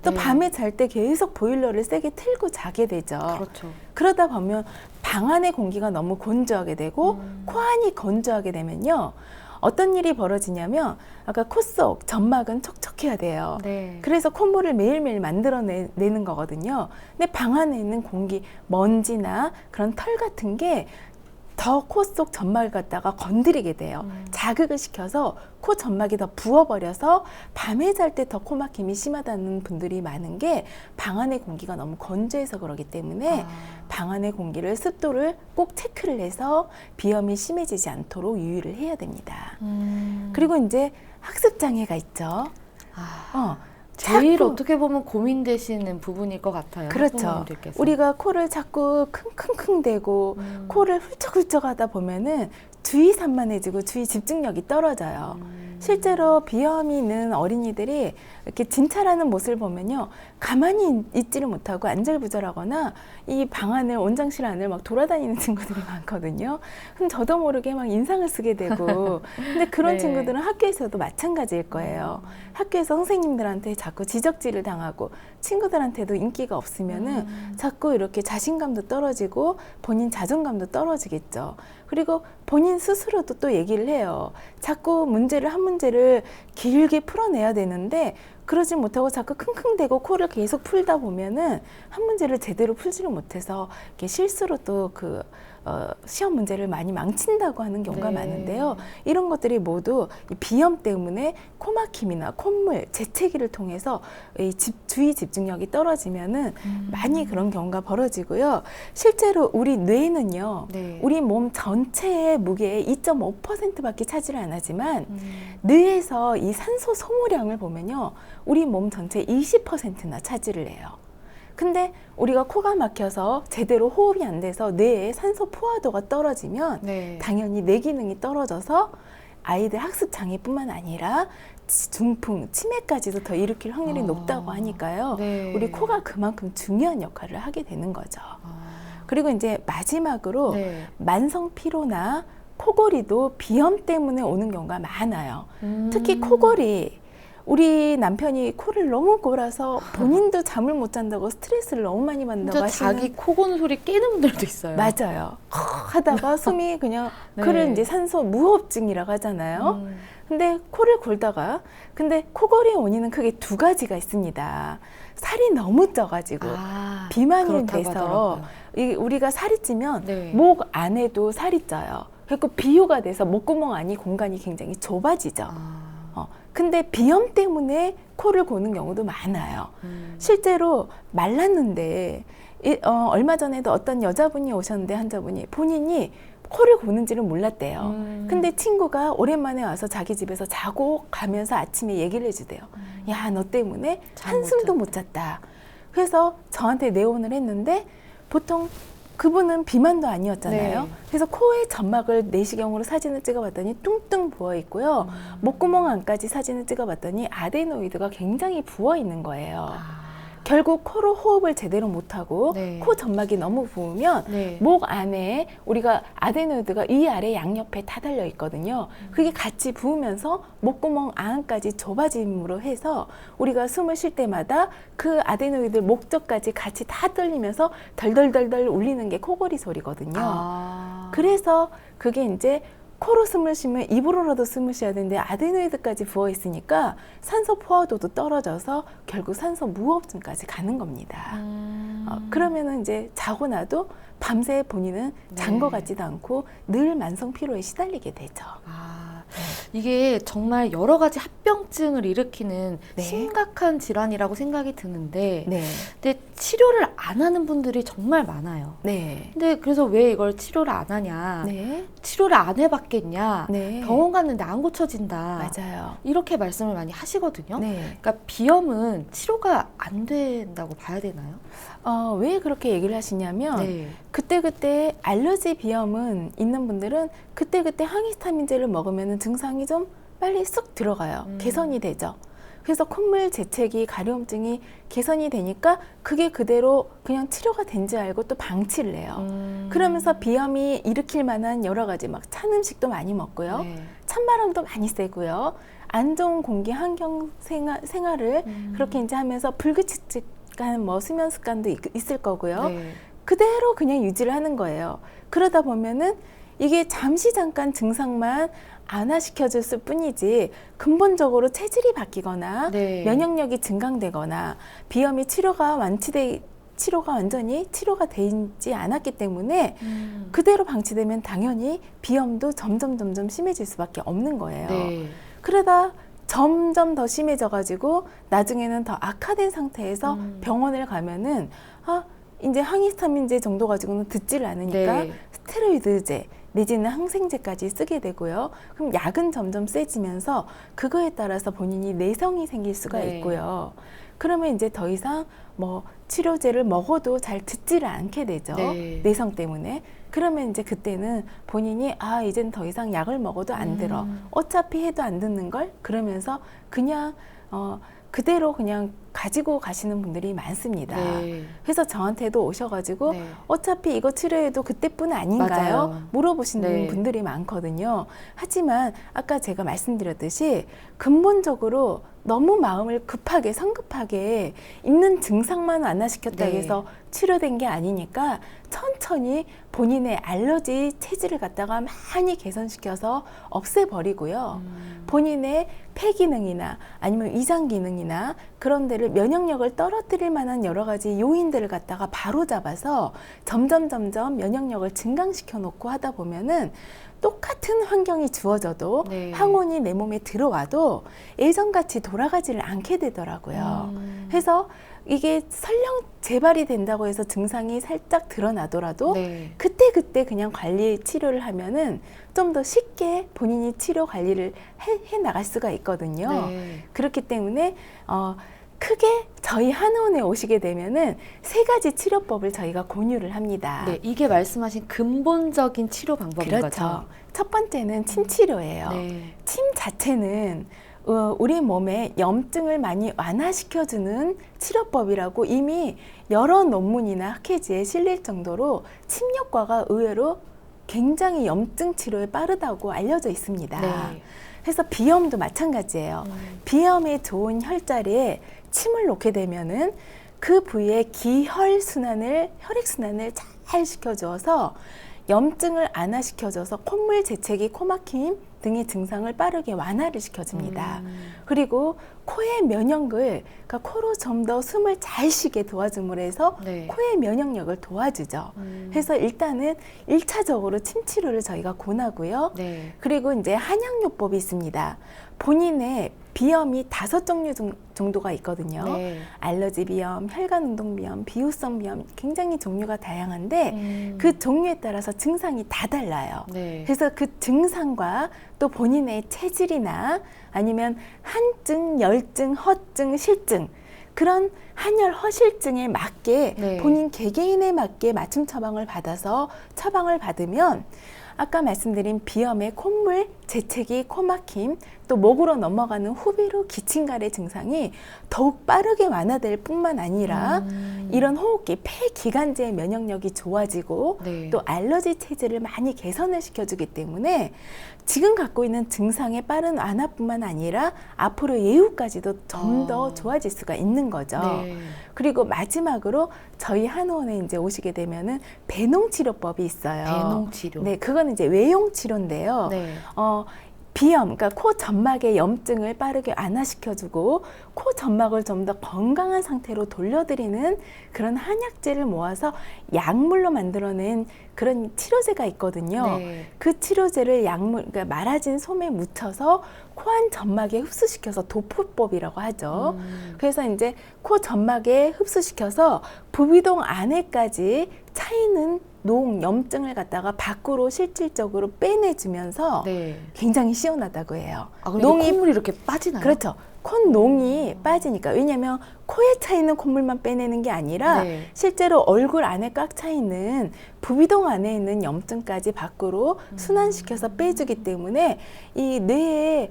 Speaker 3: 또
Speaker 1: 네.
Speaker 3: 밤에 잘 때 계속 보일러를 세게 틀고 자게 되죠.
Speaker 1: 그렇죠.
Speaker 3: 그러다 보면 방 안의 공기가 너무 건조하게 되고 코 안이 건조하게 되면요, 어떤 일이 벌어지냐면 아까 코 속 점막은 촉촉해야 돼요.
Speaker 1: 네.
Speaker 3: 그래서 콧물을 매일매일 만들어내는 거거든요. 근데 방 안에 있는 공기, 먼지나 그런 털 같은 게 더 코 속 점막을 갖다가 건드리게 돼요. 자극을 시켜서 코 점막이 더 부어버려서 밤에 잘 때 더 코막힘이 심하다는 분들이 많은 게 방 안의 공기가 너무 건조해서 그러기 때문에 방 안의 공기를, 습도를 꼭 체크를 해서 비염이 심해지지 않도록 유의를 해야 됩니다. 그리고 이제 학습 장애가 있죠.
Speaker 1: 제일
Speaker 3: 자꾸-
Speaker 1: 어떻게 보면 고민되시는 부분일 것 같아요.
Speaker 3: 그렇죠.
Speaker 1: 학부모님들께서.
Speaker 3: 우리가 코를 자꾸 킁킁킁 대고 코를 훌쩍훌쩍 하다 보면은 주의 산만해지고 주의 집중력이 떨어져요. 실제로 비염이 있는 어린이들이 이렇게 진찰하는 모습을 보면요, 가만히 있지를 못하고 안절부절하거나 이 방 안을, 온장실 안을 막 돌아다니는 친구들이 많거든요. 그럼 저도 모르게 막 인상을 쓰게 되고, 근데 그런
Speaker 1: 네.
Speaker 3: 친구들은 학교에서도 마찬가지일 거예요. 학교에서 선생님들한테 자꾸 지적질을 당하고 친구들한테도 인기가 없으면은 자꾸 이렇게 자신감도 떨어지고 본인 자존감도 떨어지겠죠. 그리고 본인 스스로도 또 얘기를 해요. 자꾸 한 문제를 길게 풀어내야 되는데 그러지 못하고 자꾸 킁킁대고 코를 계속 풀다 보면은 한 문제를 제대로 풀지를 못해서 이렇게 실수로 또 시험 문제를 많이 망친다고 하는 경우가
Speaker 1: 네.
Speaker 3: 많은데요. 이런 것들이 모두 이 비염 때문에 코막힘이나 콧물, 재채기를 통해서 이 주의 집중력이 떨어지면은 많이 그런 경우가 벌어지고요. 실제로 우리 뇌는요,
Speaker 1: 네.
Speaker 3: 우리 몸 전체의 무게의 2.5%밖에 차지를 안 하지만 뇌에서 이 산소 소모량을 보면요, 우리 몸 전체 20%나 차지를 해요. 근데 우리가 코가 막혀서 제대로 호흡이 안 돼서 뇌의 산소 포화도가 떨어지면
Speaker 1: 네.
Speaker 3: 당연히 뇌 기능이 떨어져서 아이들 학습 장애뿐만 아니라 중풍, 치매까지도 더 일으킬 확률이 높다고 하니까요.
Speaker 1: 네.
Speaker 3: 우리 코가 그만큼 중요한 역할을 하게 되는 거죠.
Speaker 1: 아.
Speaker 3: 그리고 이제 마지막으로
Speaker 1: 네.
Speaker 3: 만성 피로나 코골이도 비염 때문에 오는 경우가 많아요. 특히 코골이, 우리 남편이 코를 너무 골아서 본인도 잠을 못 잔다고 스트레스를 너무 많이 받는다고
Speaker 1: 진짜
Speaker 3: 하시는.
Speaker 1: 자기 코 고는 소리 깨는 분들도 있어요.
Speaker 3: 맞아요. 하다가 숨이 그냥
Speaker 1: 네.
Speaker 3: 그를 이제 산소 무호흡증이라고 하잖아요. 근데 코를 골다가, 근데 코골이의 원인은 크게 두 가지가 있습니다. 살이 너무 쪄가지고 비만이
Speaker 1: 그렇다고
Speaker 3: 돼서
Speaker 1: 하더라고요.
Speaker 3: 우리가 살이 찌면
Speaker 1: 네.
Speaker 3: 목 안에도 살이 쪄요. 그리고 비유가 돼서 목구멍 안이 공간이 굉장히 좁아지죠. 근데 비염 때문에 코를 고는 경우도 많아요. 실제로 말랐는데 얼마 전에도 어떤 여자분이 오셨는데, 환자분이 본인이 코를 고는지를 몰랐대요. 근데 친구가 오랜만에 와서 자기 집에서 자고 가면서 아침에 얘기를 해주대요. 야, 너 때문에 한숨도 못 잤다. 그래서 저한테 내원을 했는데, 보통 그분은 비만도 아니었잖아요.
Speaker 1: 네.
Speaker 3: 그래서 코의 점막을 내시경으로 사진을 찍어봤더니 뚱뚱 부어 있고요. 목구멍 안까지 사진을 찍어봤더니 아데노이드가 굉장히 부어 있는 거예요. 결국 코로 호흡을 제대로 못하고
Speaker 1: 네.
Speaker 3: 코 점막이 너무 부으면
Speaker 1: 네.
Speaker 3: 목 안에 우리가 아데노이드가 위아래 양옆에 다 달려 있거든요. 그게 같이 부으면서 목구멍 안까지 좁아짐으로 해서 우리가 숨을 쉴 때마다 그 아데노이드 목젖까지 같이 다 떨리면서 덜덜덜덜 울리는 게 코골이 소리거든요. 그래서 그게 이제 코로 숨을 쉬면 입으로라도 숨을 쉬어야 되는데 아데노이드까지 부어 있으니까 산소 포화도도 떨어져서 결국 산소 무호흡증까지 가는 겁니다. 그러면은 이제 자고 나도 밤새 본인은 잔 것 같지도 않고 늘 만성 피로에 시달리게 되죠.
Speaker 1: 이게 정말 여러 가지 합병증을 일으키는
Speaker 3: 네.
Speaker 1: 심각한 질환이라고 생각이 드는데,
Speaker 3: 네.
Speaker 1: 근데 치료를 안 하는 분들이 정말 많아요.
Speaker 3: 네.
Speaker 1: 근데 그래서 왜 이걸 치료를 안 하냐?
Speaker 3: 네.
Speaker 1: 치료를 안 해봤겠냐?
Speaker 3: 네.
Speaker 1: 병원 갔는데 안 고쳐진다.
Speaker 3: 맞아요.
Speaker 1: 이렇게 말씀을 많이 하시거든요.
Speaker 3: 네.
Speaker 1: 그러니까 비염은 치료가 안 된다고 봐야 되나요?
Speaker 3: 왜 그렇게 얘기를 하시냐면
Speaker 1: 네.
Speaker 3: 그때그때 알러지 비염은 있는 분들은 그때그때 항히스타민제를 먹으면 증상이 좀 빨리 쑥 들어가요. 개선이 되죠. 그래서 콧물, 재채기, 가려움증이 개선이 되니까 그게 그대로 그냥 치료가 된지 알고 또 방치를 해요. 그러면서 비염이 일으킬 만한 여러 가지 막 찬 음식도 많이 먹고요.
Speaker 1: 네.
Speaker 3: 찬바람도 많이 쐬고요. 안 좋은 공기 환경 생활을 그렇게 이제 하면서 불규칙한 수면 습관도 있을 거고요.
Speaker 1: 네.
Speaker 3: 그대로 그냥 유지를 하는 거예요. 그러다 보면은 이게 잠깐 증상만 안화시켜줬을 뿐이지 근본적으로 체질이 바뀌거나
Speaker 1: 네.
Speaker 3: 면역력이 증강되거나 비염이 치료가 완전히 치료가 되지 않았기 때문에 그대로 방치되면 당연히 비염도 점점 심해질 수밖에 없는 거예요.
Speaker 1: 네.
Speaker 3: 그러다 점점 더 심해져가지고 나중에는 더 악화된 상태에서 병원을 가면은 이제 항히스타민제 정도 가지고는 듣지를 않으니까
Speaker 1: 네.
Speaker 3: 스테로이드제, 내지는 항생제까지 쓰게 되고요. 그럼 약은 점점 세지면서 그거에 따라서 본인이 내성이 생길 수가
Speaker 1: 네.
Speaker 3: 있고요. 그러면 이제 더 이상 뭐 치료제를 먹어도 잘 듣지를 않게 되죠.
Speaker 1: 네.
Speaker 3: 내성 때문에. 그러면 이제 그때는 본인이 이젠 더 이상 약을 먹어도 안 들어. 어차피 해도 안 듣는 걸 그러면서 그냥 그대로 그냥 가지고 가시는 분들이 많습니다.
Speaker 1: 네.
Speaker 3: 그래서 저한테도 오셔가지고
Speaker 1: 네.
Speaker 3: 어차피 이거 치료해도 그때뿐 아닌가요?
Speaker 1: 맞아요.
Speaker 3: 물어보시는
Speaker 1: 네.
Speaker 3: 분들이 많거든요. 하지만 아까 제가 말씀드렸듯이 근본적으로 너무 마음을 급하게 성급하게 있는 증상만 완화시켰다고
Speaker 1: 네.
Speaker 3: 해서 치료된 게 아니니까 천천히 본인의 알러지 체질을 갖다가 많이 개선시켜서 없애버리고요. 본인의 폐 기능이나 아니면 위장 기능이나 그런 데를 면역력을 떨어뜨릴 만한 여러 가지 요인들을 갖다가 바로 잡아서 점점 면역력을 증강시켜 놓고 하다 보면은 똑같은 환경이 주어져도
Speaker 1: 네.
Speaker 3: 항원이 내 몸에 들어와도 예전같이 돌아가지를 않게 되더라고요. 그래서 이게 설령 재발이 된다고 해서 증상이 살짝 드러나더라도
Speaker 1: 네.
Speaker 3: 그때 그냥 관리 치료를 하면은 좀 더 쉽게 본인이 치료 관리를 해 나갈 수가 있거든요.
Speaker 1: 네.
Speaker 3: 그렇기 때문에 크게 저희 한의원에 오시게 되면은 3가지 치료법을 저희가 공유를 합니다.
Speaker 1: 네, 이게 말씀하신 근본적인 치료 방법인
Speaker 3: 그렇죠.
Speaker 1: 거죠?
Speaker 3: 첫 번째는 침 치료예요.
Speaker 1: 네.
Speaker 3: 침 자체는 우리 몸에 염증을 많이 완화시켜주는 치료법이라고 이미 여러 논문이나 학회지에 실릴 정도로 침 효과가 의외로 굉장히 염증 치료에 빠르다고 알려져 있습니다.
Speaker 1: 네.
Speaker 3: 그래서 비염도 마찬가지예요. 비염에 좋은 혈자리에 침을 놓게 되면은 그 부위에 기혈순환을, 혈액순환을 잘 시켜줘서 염증을 완화시켜줘서 콧물, 재채기, 코막힘 등의 증상을 빠르게 완화를 시켜줍니다. 그리고 코의 면역을, 그러니까 코로 좀 더 숨을 잘 쉬게 도와줌으로 해서
Speaker 1: 네.
Speaker 3: 코의 면역력을 도와주죠. 그래서 일단은 1차적으로 침 치료를 저희가 권하고요.
Speaker 1: 네.
Speaker 3: 그리고 이제 한약요법이 있습니다. 본인의 비염이 5종류 정도가 있거든요.
Speaker 1: 네.
Speaker 3: 알러지 비염, 혈관 운동 비염, 비후성 비염 굉장히 종류가 다양한데 그 종류에 따라서 증상이 다 달라요.
Speaker 1: 네.
Speaker 3: 그래서 그 증상과 또 본인의 체질이나 아니면 한증, 열증, 허증, 실증 그런 한열 허실증에 맞게
Speaker 1: 네.
Speaker 3: 본인 개개인에 맞게 맞춤 처방을 받아서 처방을 받으면 아까 말씀드린 비염의 콧물, 재채기, 코막힘, 또 목으로 넘어가는 후비로 기침가래 증상이 더욱 빠르게 완화될 뿐만 아니라 이런 호흡기, 폐 기관지의 면역력이 좋아지고
Speaker 1: 네.
Speaker 3: 또 알러지 체질을 많이 개선을 시켜주기 때문에 지금 갖고 있는 증상의 빠른 완화뿐만 아니라 앞으로 예후까지도 좀 더 좋아질 수가 있는 거죠.
Speaker 1: 네.
Speaker 3: 그리고 마지막으로 저희 한의원에 이제 오시게 되면은 배농 치료법이 있어요.
Speaker 1: 배농 치료.
Speaker 3: 네, 그건 이제 외용 치료인데요.
Speaker 1: 네.
Speaker 3: 비염, 그러니까 코 점막의 염증을 빠르게 완화시켜주고 코 점막을 좀 더 건강한 상태로 돌려드리는 그런 한약재를 모아서 약물로 만들어낸 그런 치료제가 있거든요.
Speaker 1: 네.
Speaker 3: 그 치료제를 그러니까 말아진 솜에 묻혀서 코 안 점막에 흡수시켜서 도포법이라고 하죠. 그래서 이제 코 점막에 흡수시켜서 부비동 안에까지 차있는 농, 염증을 갖다가 밖으로 실질적으로 빼내주면서
Speaker 1: 네.
Speaker 3: 굉장히 시원하다고 해요.
Speaker 1: 아, 그럼 콧물이 이렇게 빠지나요?
Speaker 3: 그렇죠. 콧농이 빠지니까. 왜냐하면 코에 차 있는 콧물만 빼내는 게 아니라
Speaker 1: 네.
Speaker 3: 실제로 얼굴 안에 꽉 차 있는 부비동 안에 있는 염증까지 밖으로 순환시켜서 빼주기 때문에 이 뇌에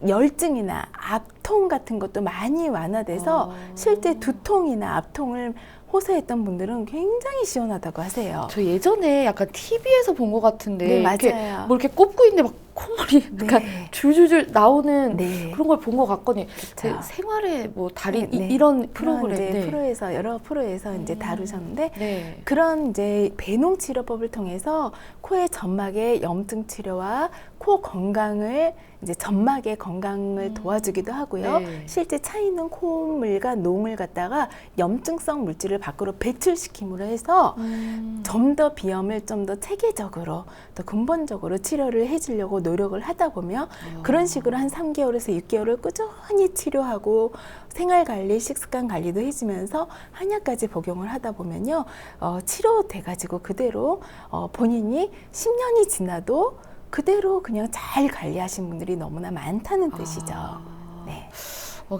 Speaker 3: 열증이나 압통 같은 것도 많이 완화돼서 실제 두통이나 압통을 호소했던 분들은 굉장히 시원하다고 하세요.
Speaker 1: 저 예전에 약간 TV에서 본 것 같은데
Speaker 3: 네,
Speaker 1: 이렇게
Speaker 3: 맞아요.
Speaker 1: 뭐 이렇게 꼽고 있는데 막 콧물이
Speaker 3: 네.
Speaker 1: 약간 줄줄줄 나오는
Speaker 3: 네.
Speaker 1: 그런 걸 본 것 같거든요.
Speaker 3: 그쵸.
Speaker 1: 생활의 뭐 달인
Speaker 3: 네.
Speaker 1: 이런
Speaker 3: 그런
Speaker 1: 프로그램.
Speaker 3: 이제
Speaker 1: 네.
Speaker 3: 프로에서 여러 프로에서 이제 다루셨는데
Speaker 1: 네.
Speaker 3: 그런 이제 배농 치료법을 통해서 코의 점막의 염증 치료와 코 건강을 이제 점막의 건강을 도와주기도 하고요.
Speaker 1: 네.
Speaker 3: 실제 차 있는 콧물과 농을 갖다가 염증성 물질을 밖으로 배출시킴으로 해서 좀 더 비염을 좀 더 체계적으로 더 근본적으로 치료를 해주려고 노력을 하다 보면 그런 식으로 한 3개월에서 6개월을 꾸준히 치료하고 생활관리, 식습관 관리도 해주면서 한약까지 복용을 하다 보면요, 치료돼가지고 그대로 본인이 10년이 지나도 그대로 그냥 잘 관리하신 분들이 너무나 많다는 뜻이죠. 네.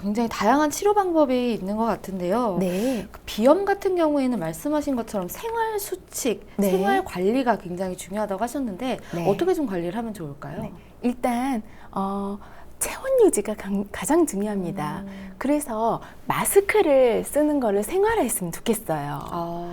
Speaker 1: 굉장히 다양한 치료 방법이 있는 것 같은데요.
Speaker 3: 네.
Speaker 1: 그 비염 같은 경우에는 말씀하신 것처럼 생활 수칙,
Speaker 3: 네.
Speaker 1: 생활 관리가 굉장히 중요하다고 하셨는데
Speaker 3: 네.
Speaker 1: 어떻게 좀 관리를 하면 좋을까요?
Speaker 3: 네. 일단 체온 유지가 가장 중요합니다. 그래서 마스크를 쓰는 거를 생활화했으면 좋겠어요.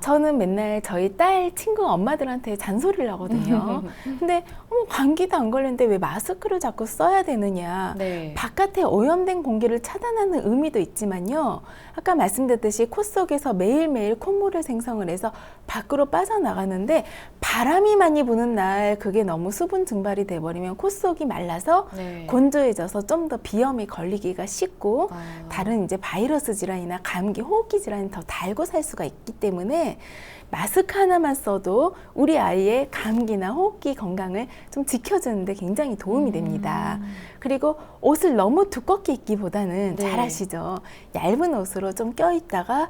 Speaker 3: 저는 맨날 저희 딸 친구 엄마들한테 잔소리를 하거든요. 근데 감기도 안 걸리는데 왜 마스크를 자꾸 써야 되느냐.
Speaker 1: 네.
Speaker 3: 바깥에 오염된 공기를 차단하는 의미도 있지만요. 아까 말씀드렸듯이 코 속에서 매일매일 콧물을 생성을 해서 밖으로 빠져나가는데 바람이 많이 부는 날 그게 너무 수분 증발이 돼버리면 코 속이 말라서
Speaker 1: 네.
Speaker 3: 건조해져서 좀 더 비염이 걸리기가 쉽고 다른 이제 바이러스 질환이나 감기, 호흡기 질환이 더 달고 살 수가 있기 때문에 마스크 하나만 써도 우리 아이의 감기나 호흡기 건강을 좀 지켜주는데 굉장히 도움이 됩니다. 그리고 옷을 너무 두껍게 입기보다는
Speaker 1: 네.
Speaker 3: 잘 아시죠? 얇은 옷으로 좀 껴있다가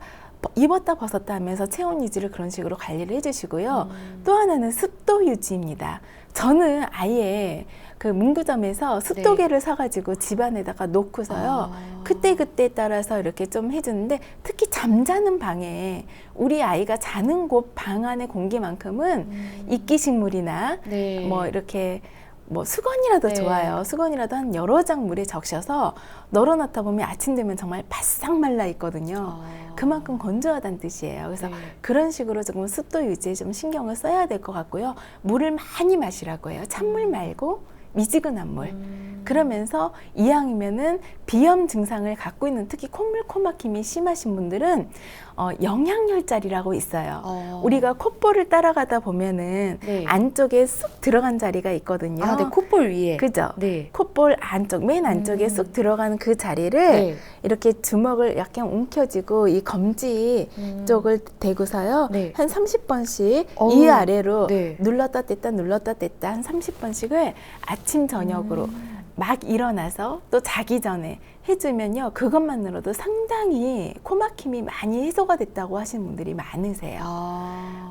Speaker 3: 입었다 벗었다 하면서 체온 유지를 그런 식으로 관리를 해주시고요. 또 하나는 습도 유지입니다. 저는 아예 그 문구점에서 습도계를 사가지고 집안에다가 놓고서요. 그때그때 따라서 이렇게 좀 해주는데 특히 잠자는 방에 우리 아이가 자는 곳 방 안의 공기만큼은 이끼식물이나
Speaker 1: 네.
Speaker 3: 뭐 이렇게 뭐 수건이라도
Speaker 1: 네.
Speaker 3: 좋아요. 수건이라도 한 여러 장 물에 적셔서 널어놨다 보면 아침 되면 정말 바싹 말라 있거든요. 그만큼 건조하다는 뜻이에요. 그래서
Speaker 1: 네.
Speaker 3: 그런 식으로 조금 습도 유지에 좀 신경을 써야 될 것 같고요. 물을 많이 마시라고 해요. 찬물 말고 미지근한 물. 그러면서 이왕이면은 비염 증상을 갖고 있는 특히 콧물, 코막힘이 심하신 분들은 영양열자리라고 있어요. 우리가 콧볼을 따라가다 보면은
Speaker 1: 네.
Speaker 3: 안쪽에 쑥 들어간 자리가 있거든요.
Speaker 1: 네, 콧볼 위에.
Speaker 3: 그죠?
Speaker 1: 네.
Speaker 3: 콧볼 안쪽, 맨 안쪽에 쑥 들어가는 그 자리를
Speaker 1: 네.
Speaker 3: 이렇게 주먹을 약간 움켜쥐고 이 검지 쪽을 대고서요.
Speaker 1: 네.
Speaker 3: 한 30번씩
Speaker 1: 어우,
Speaker 3: 이 아래로
Speaker 1: 네.
Speaker 3: 눌렀다 뗐다 눌렀다 뗐다 한 30번씩을 아침 저녁으로 막 일어나서 또 자기 전에 해주면요. 그것만으로도 상당히 코막힘이 많이 해소가 됐다고 하시는 분들이 많으세요.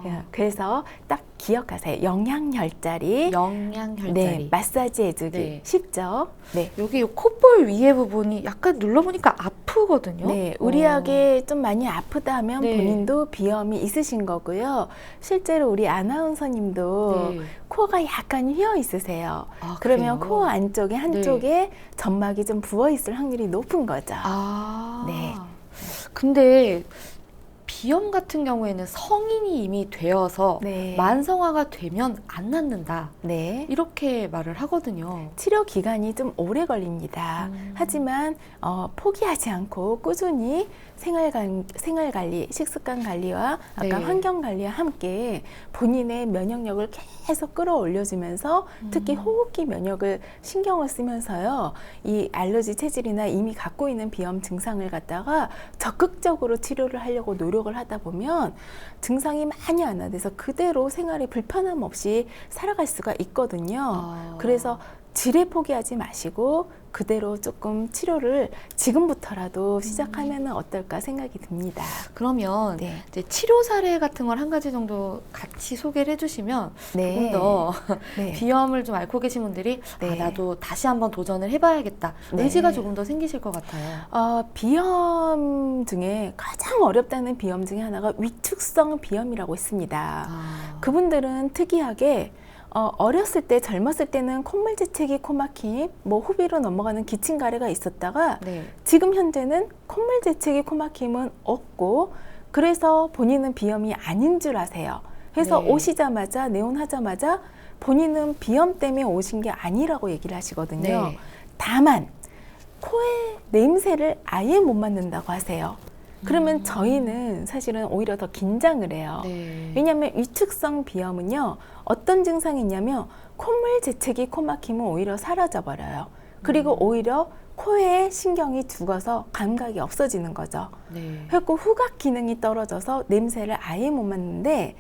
Speaker 3: 예, 그래서 딱 기억하세요. 영양혈자리.
Speaker 1: 영양혈자리.
Speaker 3: 네, 마사지 해주기
Speaker 1: 네.
Speaker 3: 쉽죠. 네.
Speaker 1: 여기 콧볼 위에 부분이 약간 눌러보니까 아프거든요.
Speaker 3: 네, 우리 아기 좀 많이 아프다 하면
Speaker 1: 네.
Speaker 3: 본인도 비염이 있으신 거고요. 실제로 우리 아나운서님도
Speaker 1: 네.
Speaker 3: 코가 약간 휘어 있으세요.
Speaker 1: 아,
Speaker 3: 그러면
Speaker 1: 그래요?
Speaker 3: 코 안쪽에 한쪽에 점막이 좀 부어 있을 확률이 높은 거죠. 네.
Speaker 1: 근데 비염 같은 경우에는 성인이 이미 되어서
Speaker 3: 네.
Speaker 1: 만성화가 되면 안 낫는다.
Speaker 3: 네.
Speaker 1: 이렇게 말을 하거든요.
Speaker 3: 치료 기간이 좀 오래 걸립니다. 하지만 포기하지 않고 꾸준히 생활관리, 식습관 관리와 아까
Speaker 1: 네.
Speaker 3: 환경 관리와 함께 본인의 면역력을 계속 끌어올려주면서 특히 호흡기 면역을 신경을 쓰면서요. 이 알러지 체질이나 이미 갖고 있는 비염 증상을 갖다가 적극적으로 치료를 하려고 노력을 하다 보면 증상이 많이 완화돼서 그대로 생활에 불편함 없이 살아갈 수가 있거든요. 그래서 지레 포기하지 마시고 그대로 조금 치료를 지금부터라도 시작하면 어떨까 생각이 듭니다.
Speaker 1: 그러면
Speaker 3: 네.
Speaker 1: 이제 치료 사례 같은 걸 한 가지 정도 같이 소개를 해주시면
Speaker 3: 네.
Speaker 1: 조금 더
Speaker 3: 네.
Speaker 1: 비염을 좀 앓고 계신 분들이
Speaker 3: 네.
Speaker 1: 나도 다시 한번 도전을 해봐야겠다.
Speaker 3: 네.
Speaker 1: 의지가 조금 더 생기실 것 같아요.
Speaker 3: 비염 중에 가장 어렵다는 비염 중에 하나가 위축성 비염이라고 있습니다. 그분들은 특이하게 어렸을 때 젊었을 때는 콧물 재채기, 코막힘, 뭐 후비로 넘어가는 기침 가래가 있었다가
Speaker 1: 네.
Speaker 3: 지금 현재는 콧물 재채기, 코막힘은 없고 그래서 본인은 비염이 아닌 줄 아세요. 그래서
Speaker 1: 네.
Speaker 3: 오시자마자 내원하자마자 본인은 비염 때문에 오신 게 아니라고 얘기를 하시거든요.
Speaker 1: 네.
Speaker 3: 다만 코에 냄새를 아예 못 맡는다고 하세요. 그러면 저희는 사실은 오히려 더 긴장을 해요.
Speaker 1: 네.
Speaker 3: 왜냐하면 위축성 비염은요. 어떤 증상이 있냐면 콧물 재채기, 코막힘은 오히려 사라져 버려요. 그리고 오히려 코에 신경이 죽어서 감각이 없어지는 거죠.
Speaker 1: 네.
Speaker 3: 그리고 후각 기능이 떨어져서 냄새를 아예 못 맡는데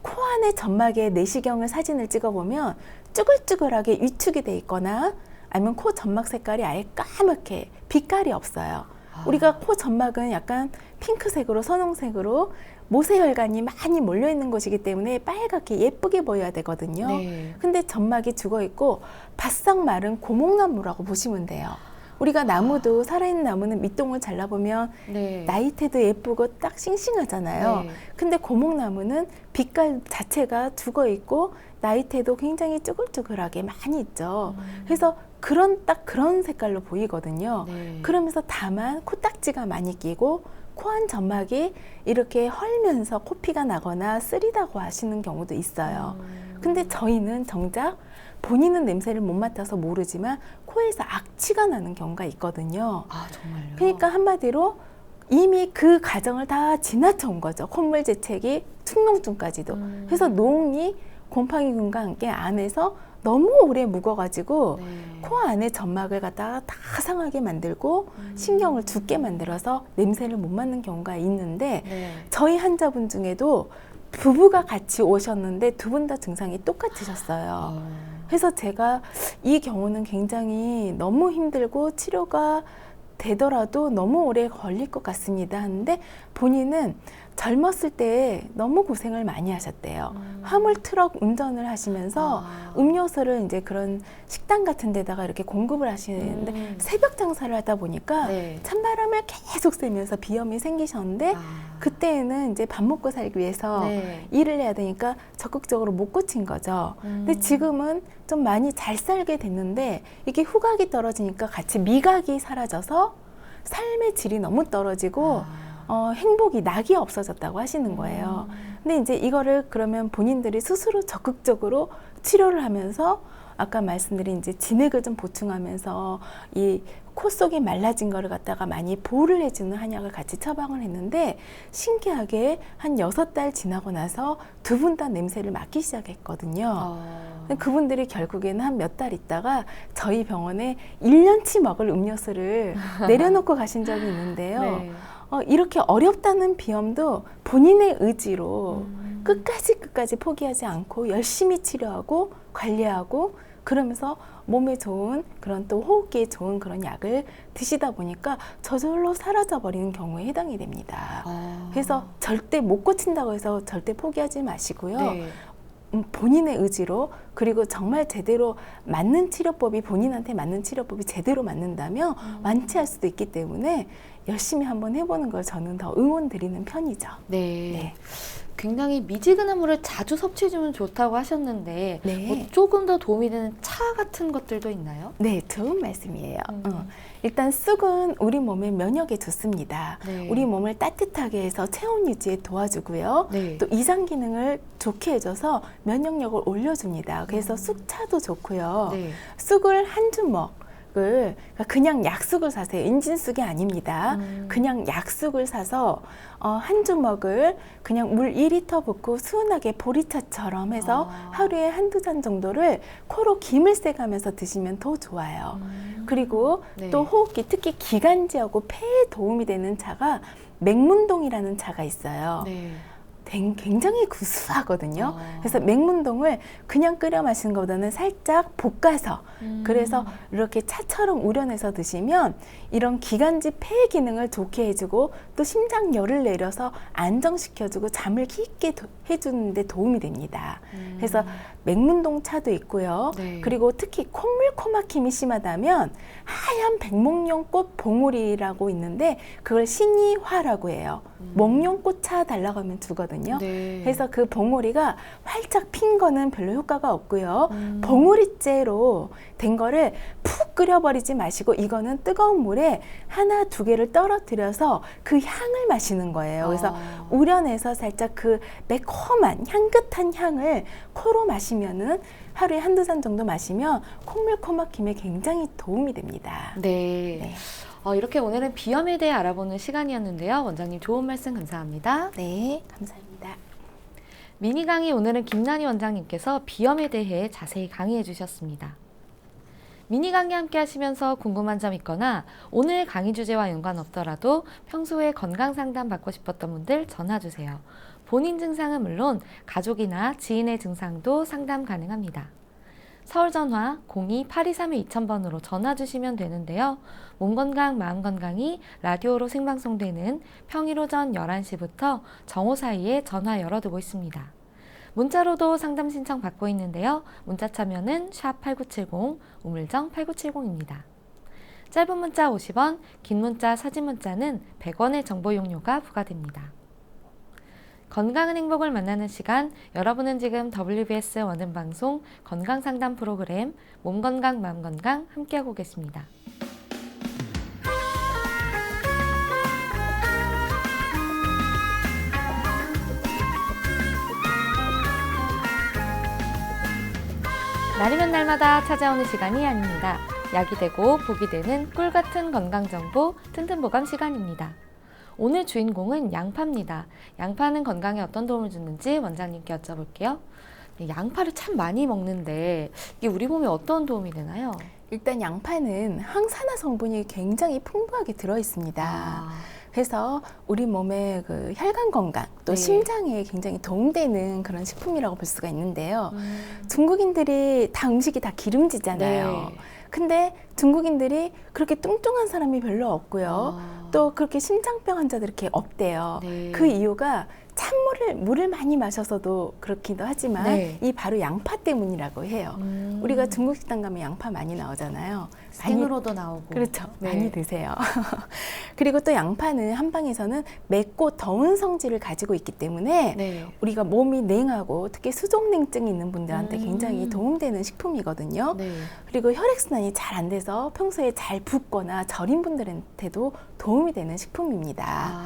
Speaker 3: 코 안에 점막의 내시경을 사진을 찍어보면 쭈글쭈글하게 위축이 돼 있거나 아니면 코 점막 색깔이 아예 까맣게 빛깔이 없어요. 우리가 코 점막은 약간 핑크색으로 선홍색으로 모세혈관이 많이 몰려있는 곳이기 때문에 빨갛게 예쁘게 보여야 되거든요.
Speaker 1: 네.
Speaker 3: 근데 점막이 죽어있고 바싹 마른 고목나무라고 보시면 돼요. 우리가 나무도 살아있는 나무는 밑동을 잘라보면
Speaker 1: 네.
Speaker 3: 나이테도 예쁘고 딱 싱싱하잖아요.
Speaker 1: 네.
Speaker 3: 근데 고목나무는 빛깔 자체가 죽어있고 나이테도 굉장히 쭈글쭈글하게 많이 있죠. 그래서 그런 색깔로 보이거든요.
Speaker 1: 네.
Speaker 3: 그러면서 다만 코딱지가 많이 끼고 코안 점막이 이렇게 헐면서 코피가 나거나 쓰리다고 하시는 경우도 있어요. 근데 저희는 정작 본인은 냄새를 못 맡아서 모르지만 코에서 악취가 나는 경우가 있거든요.
Speaker 1: 아, 정말요?
Speaker 3: 그러니까 한마디로 이미 그 과정을 다 지나쳐 온 거죠. 콧물 재채기, 축농증까지도. 그래서 농이 곰팡이균과 함께 안에서 너무 오래 묵어가지고
Speaker 1: 네.
Speaker 3: 코 안에 점막을 갖다가 다 상하게 만들고 신경을 죽게 만들어서 냄새를 못 맡는 경우가 있는데
Speaker 1: 네.
Speaker 3: 저희 환자분 중에도 부부가 같이 오셨는데 두 분 다 증상이 똑같으셨어요. 그래서 제가 이 경우는 굉장히 너무 힘들고 치료가 되더라도 너무 오래 걸릴 것 같습니다 하는데 본인은 젊었을 때 너무 고생을 많이 하셨대요. 화물 트럭 운전을 하시면서 음료수를 이제 그런 식당 같은 데다가 이렇게 공급을 하시는데 새벽 장사를 하다 보니까
Speaker 1: 네.
Speaker 3: 찬바람을 계속 쐬면서 비염이 생기셨는데 그때는 이제 밥 먹고 살기 위해서
Speaker 1: 네.
Speaker 3: 일을 해야 되니까 적극적으로 못 고친 거죠. 근데 지금은 좀 많이 잘 살게 됐는데 이게 후각이 떨어지니까 같이 미각이 사라져서 삶의 질이 너무 떨어지고 행복이 낙이 없어졌다고 하시는 거예요. 근데 이제 이거를 그러면 본인들이 스스로 적극적으로 치료를 하면서 아까 말씀드린 이제 진액을 좀 보충하면서 이 코 속이 말라진 거를 갖다가 많이 보호를 해주는 한약을 같이 처방을 했는데 신기하게 한 6달 지나고 나서 두 분 다 냄새를 맡기 시작했거든요. 그분들이 결국에는 한 몇 달 있다가 저희 병원에 1년치 먹을 음료수를 내려놓고 가신 적이 있는데요.
Speaker 1: 네.
Speaker 3: 이렇게 어렵다는 비염도 본인의 의지로 끝까지 포기하지 않고 열심히 치료하고 관리하고 그러면서 몸에 좋은 그런 또 호흡기에 좋은 그런 약을 드시다 보니까 저절로 사라져 버리는 경우에 해당이 됩니다. 그래서 절대 못 고친다고 해서 절대 포기하지 마시고요.
Speaker 1: 네.
Speaker 3: 본인의 의지로 그리고 정말 제대로 맞는 치료법이 본인한테 맞는 치료법이 제대로 맞는다면 완치할 수도 있기 때문에 열심히 한번 해보는 걸 저는 더 응원드리는 편이죠.
Speaker 1: 네.
Speaker 3: 네.
Speaker 1: 굉장히 미지근한 물을 자주 섭취해주면 좋다고 하셨는데
Speaker 3: 네.
Speaker 1: 뭐 조금 더 도움이 되는 차 같은 것들도 있나요?
Speaker 3: 네, 좋은 말씀이에요. 일단 쑥은 우리 몸의 면역에 좋습니다.
Speaker 1: 네.
Speaker 3: 우리 몸을 따뜻하게 해서 체온 유지에 도와주고요.
Speaker 1: 네.
Speaker 3: 또 이장 기능을 좋게 해줘서 면역력을 올려줍니다. 그래서 쑥차도 좋고요.
Speaker 1: 네.
Speaker 3: 쑥을 한 주먹 그냥 약쑥을 사세요. 인진쑥이 아닙니다. 그냥 약쑥을 사서 한 주먹을 그냥 물 2리터 붓고 수은하게 보리차처럼 해서 하루에 한두 잔 정도를 코로 김을 쐬가면서 드시면 더 좋아요. 그리고
Speaker 1: 네.
Speaker 3: 또 호흡기 특히 기관지하고 폐에 도움이 되는 차가 맹문동이라는 차가 있어요.
Speaker 1: 네.
Speaker 3: 굉장히 구수하거든요. 그래서 맹문동을 그냥 끓여 마시는 것보다는 살짝 볶아서 그래서 이렇게 차처럼 우려내서 드시면 이런 기관지 폐 기능을 좋게 해주고 또 심장열을 내려서 안정시켜주고 잠을 깊게 해주는 데 도움이 됩니다. 그래서 맹문동 차도 있고요.
Speaker 1: 네.
Speaker 3: 그리고 특히 콧물 코막힘이 심하다면 하얀 백목련꽃 봉우리라고 있는데 그걸 신이화라고 해요. 목련꽃차 달라고 하면 주거든요.
Speaker 1: 네.
Speaker 3: 그래서 그 봉우리가 활짝 핀 거는 별로 효과가 없고요. 봉우리째로 된 거를 푹 끓여버리지 마시고 이거는 뜨거운 물에 하나 두 개를 떨어뜨려서 그 향을 마시는 거예요. 그래서 우려내서 살짝 그 매콤한 향긋한 향을 코로 마시면은 하루에 한두 잔 정도 마시면 콧물 코막힘에 굉장히 도움이 됩니다.
Speaker 1: 네.
Speaker 3: 네.
Speaker 1: 이렇게 오늘은 비염에 대해 알아보는 시간이었는데요. 원장님 좋은 말씀 감사합니다.
Speaker 3: 네, 감사합니다.
Speaker 1: 미니 강의 오늘은 김난희 원장님께서 비염에 대해 자세히 강의해 주셨습니다. 미니 강의 함께 하시면서 궁금한 점 있거나 오늘 강의 주제와 연관 없더라도 평소에 건강 상담 받고 싶었던 분들 전화 주세요. 본인 증상은 물론 가족이나 지인의 증상도 상담 가능합니다. 서울전화 02-823-2000번으로 전화 주시면 되는데요. 몸건강, 마음건강이 라디오로 생방송되는 평일 오전 11시부터 정오 사이에 전화 열어두고 있습니다. 문자로도 상담 신청 받고 있는데요. 문자 참여는 샵8970, 우물정 8970입니다. 짧은 문자 50원, 긴 문자, 사진 문자는 100원의 정보 용료가 부과됩니다. 건강한 행복을 만나는 시간, 여러분은 지금 WBS 원음방송 건강상담 프로그램 몸건강 마음건강 함께하고 계십니다. 날이면 날마다 찾아오는 시간이 아닙니다. 약이 되고 복이 되는 꿀같은 건강정보 튼튼보감 시간입니다. 오늘 주인공은 양파입니다. 양파는 건강에 어떤 도움을 주는지 원장님께 여쭤볼게요. 양파를 참 많이 먹는데 이게 우리 몸에 어떤 도움이 되나요?
Speaker 3: 일단 양파는 항산화 성분이 굉장히 풍부하게 들어 있습니다. 그래서 우리 몸의 그 혈관 건강 또
Speaker 1: 네.
Speaker 3: 심장에 굉장히 도움되는 그런 식품이라고 볼 수가 있는데요. 중국인들이 다 음식이 다 기름지잖아요.
Speaker 1: 네.
Speaker 3: 근데 중국인들이 그렇게 뚱뚱한 사람이 별로 없고요. 또 그렇게 심장병 환자들이 이렇게 없대요.
Speaker 1: 네.
Speaker 3: 그 이유가 물을 많이 마셔서도 그렇기도 하지만
Speaker 1: 네.
Speaker 3: 이 바로 양파 때문이라고 해요. 우리가 중국 식당 가면 양파 많이 나오잖아요. 많이
Speaker 1: 생으로도 나오고.
Speaker 3: 그렇죠.
Speaker 1: 네.
Speaker 3: 많이 드세요. 그리고 또 양파는 한방에서는 맵고 더운 성질을 가지고 있기 때문에
Speaker 1: 네.
Speaker 3: 우리가 몸이 냉하고 특히 수족냉증이 있는 분들한테 굉장히 도움되는 식품이거든요.
Speaker 1: 네.
Speaker 3: 그리고 혈액순환이 잘 안 돼서 평소에 잘 붓거나 저린 분들한테도 도움이 되는 식품입니다.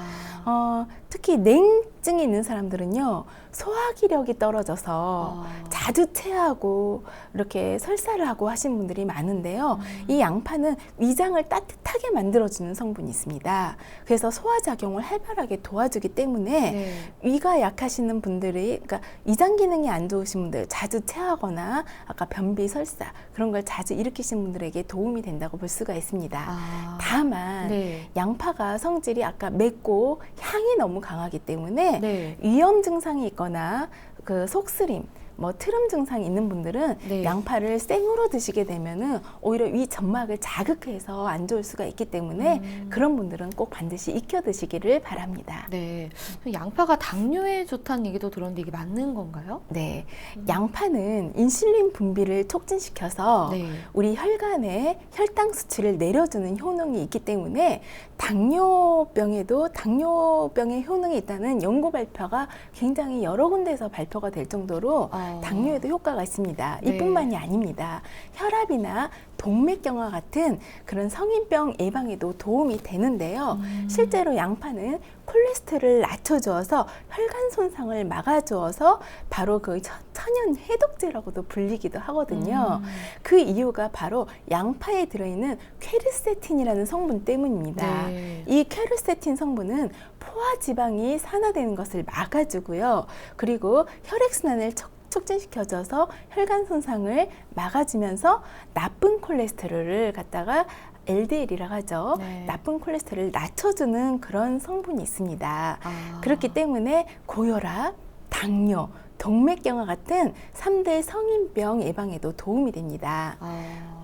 Speaker 3: 특히 냉증이 있는 사람들은요, 소화기력이 떨어져서 자주 체하고 이렇게 설사를 하고 하신 분들이 많은데요. 이 양파는 위장을 따뜻하게 만들어주는 성분이 있습니다. 그래서 소화작용을 활발하게 도와주기 때문에
Speaker 1: 네.
Speaker 3: 위가 약하시는 분들이, 그러니까 위장 기능이 안 좋으신 분들, 자주 체하거나 아까 변비, 설사 그런 걸 자주 일으키신 분들에게 도움이 된다고 볼 수가 있습니다. 다만
Speaker 1: 네.
Speaker 3: 양파가 성질이 아까 맵고 향이 너무 강하기 때문에
Speaker 1: 네.
Speaker 3: 위염 증상이 있거나 그 속쓰림, 뭐 트름 증상이 있는 분들은
Speaker 1: 네.
Speaker 3: 양파를 생으로 드시게 되면은 오히려 위 점막을 자극해서 안 좋을 수가 있기 때문에 그런 분들은 꼭 반드시 익혀 드시기를 바랍니다.
Speaker 1: 네. 양파가 당뇨에 좋다는 얘기도 들었는데 이게 맞는 건가요?
Speaker 3: 네, 양파는 인슐린 분비를 촉진시켜서
Speaker 1: 네.
Speaker 3: 우리 혈관의 혈당 수치를 내려주는 효능이 있기 때문에 당뇨병에도 당뇨병의 효능이 있다는 연구 발표가 굉장히 여러 군데에서 발표가 될 정도로 당뇨에도 효과가 있습니다.
Speaker 1: 네.
Speaker 3: 이뿐만이 아닙니다. 혈압이나 동맥경화 같은 그런 성인병 예방에도 도움이 되는데요. 실제로 양파는 콜레스테롤을 낮춰주어서 혈관 손상을 막아주어서 바로 그 천연 해독제라고도 불리기도 하거든요. 그 이유가 바로 양파에 들어있는 퀘르세틴이라는 성분 때문입니다.
Speaker 1: 네.
Speaker 3: 이 퀘르세틴 성분은 포화지방이 산화되는 것을 막아주고요. 그리고 혈액순환을 촉진시켜줘서 혈관 손상을 막아주면서 나쁜 콜레스테롤을 갖다가 LDL이라고 하죠.
Speaker 1: 네.
Speaker 3: 나쁜 콜레스테롤을 낮춰주는 그런 성분이 있습니다. 그렇기 때문에 고혈압, 당뇨, 동맥경화 같은 3대 성인병 예방에도 도움이 됩니다.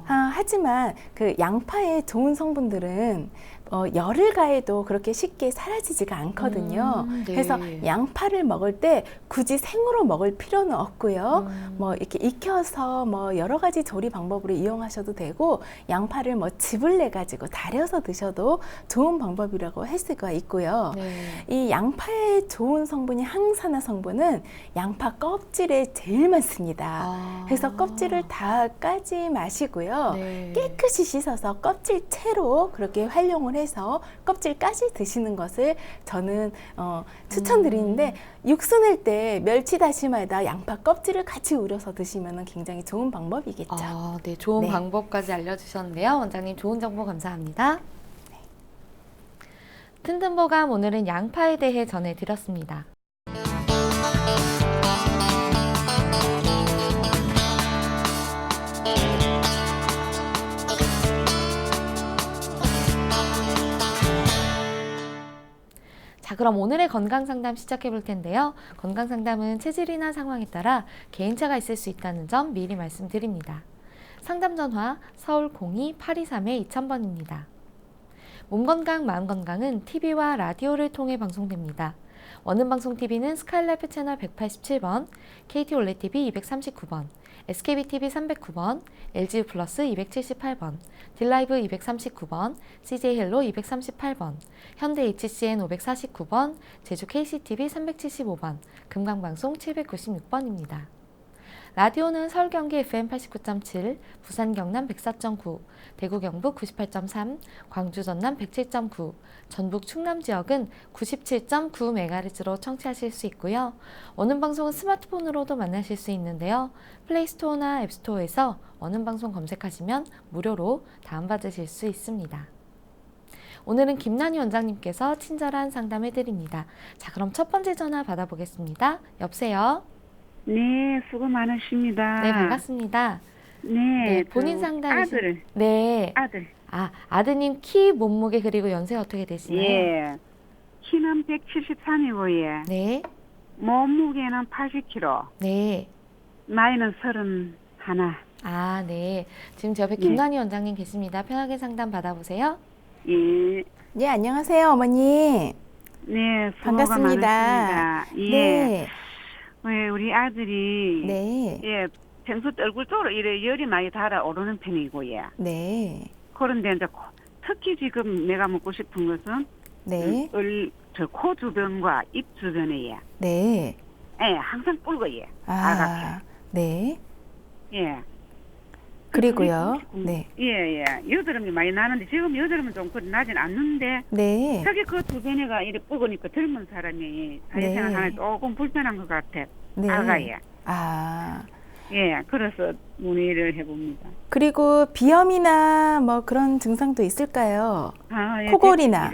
Speaker 3: 하지만 그 양파의 좋은 성분들은 열을 가해도 그렇게 쉽게 사라지지가 않거든요.
Speaker 1: 네.
Speaker 3: 그래서 양파를 먹을 때 굳이 생으로 먹을 필요는 없고요. 뭐 이렇게 익혀서 뭐 여러 가지 조리 방법으로 이용하셔도 되고, 양파를 뭐 즙을 내 가지고 달여서 드셔도 좋은 방법이라고 할 수가 있고요.
Speaker 1: 네.
Speaker 3: 이 양파의 좋은 성분이 항산화 성분은 양파 껍질에 제일 많습니다. 그래서 껍질을 다 까지 마시고요.
Speaker 1: 네.
Speaker 3: 깨끗이 씻어서 껍질 채로 그렇게 활용을 해서 껍질까지 드시는 것을 저는 추천드리는데, 육수 낼 때 멸치 다시마에다 양파 껍질을 같이 우려서 드시면 굉장히 좋은 방법이겠죠.
Speaker 1: 네, 좋은
Speaker 3: 네.
Speaker 1: 방법까지 알려주셨는데요. 원장님 좋은 정보 감사합니다. 튼튼보감 오늘은 양파에 대해 전해드렸습니다. 자, 그럼 오늘의 건강 상담 시작해 볼 텐데요. 건강 상담은 체질이나 상황에 따라 개인차가 있을 수 있다는 점 미리 말씀드립니다. 상담 전화 서울 02-823-2000번입니다. 몸건강, 마음건강은 TV와 라디오를 통해 방송됩니다. 원음방송TV는 스카이라이프 채널 187번, KT올레TV 239번, SKBTV 309번, LGU 플러스 278번, 딜라이브 239번, CJ헬로 238번, 현대 HCN 549번, 제주 KCTV 375번, 금강방송 796번입니다. 라디오는 서울 경기 FM 89.7, 부산 경남 104.9, 대구 경북 98.3, 광주 전남 107.9, 전북 충남 지역은 97.9MHz로 청취하실 수 있고요. 원음방송은 스마트폰으로도 만나실 수 있는데요. 플레이스토어나 앱스토어에서 원음방송 검색하시면 무료로 다운받으실 수 있습니다. 오늘은 김난희 원장님께서 친절한 상담해 드립니다. 자, 그럼 첫 번째 전화 받아보겠습니다. 여보세요?
Speaker 4: 네, 수고 많으십니다.
Speaker 1: 네, 반갑습니다.
Speaker 4: 네,
Speaker 1: 본인
Speaker 4: 저
Speaker 1: 상담이신
Speaker 4: 아들,
Speaker 1: 네.
Speaker 4: 아들.
Speaker 1: 아드님 키, 몸무게 그리고 연세 어떻게 되시나요?
Speaker 4: 예. 키는 173이고요.
Speaker 1: 네.
Speaker 4: 몸무게는 80kg.
Speaker 1: 네.
Speaker 4: 나이는 31.
Speaker 1: 네. 지금 제 옆에
Speaker 4: 네.
Speaker 1: 김난희 원장님 계십니다. 편하게 상담 받아보세요.
Speaker 4: 예.
Speaker 3: 네, 안녕하세요, 어머니.
Speaker 4: 네, 수고가
Speaker 3: 반갑습니다.
Speaker 4: 많으십니다. 예.
Speaker 3: 네.
Speaker 4: 예, 우리 아들이
Speaker 3: 네.
Speaker 4: 예, 평소 얼굴 쪽으로 이래 열이 많이 달아오르는 편이고요.
Speaker 3: 네.
Speaker 4: 그런데 이제 특히 지금 내가 묻고 싶은 것은
Speaker 3: 네.
Speaker 4: 저 코 주변과 입 주변에
Speaker 3: 네.
Speaker 4: 예, 항상 붉어요. 빨갛게.
Speaker 3: 네.
Speaker 4: 예.
Speaker 3: 그리고요. 네.
Speaker 4: 예. 여드름이 많이 나는데 지금 여드름은 좀 그리 나진 않는데
Speaker 3: 네.
Speaker 4: 특히 그 주변에가 이렇게 붉으니까 젊은 사람이 사회생활 하는 데 조금 불편한 것 같아.
Speaker 3: 네.
Speaker 4: 아가야. 예, 그래서 문의를 해봅니다.
Speaker 3: 그리고 비염이나 뭐 그런 증상도 있을까요?
Speaker 4: 예,
Speaker 3: 코골이나.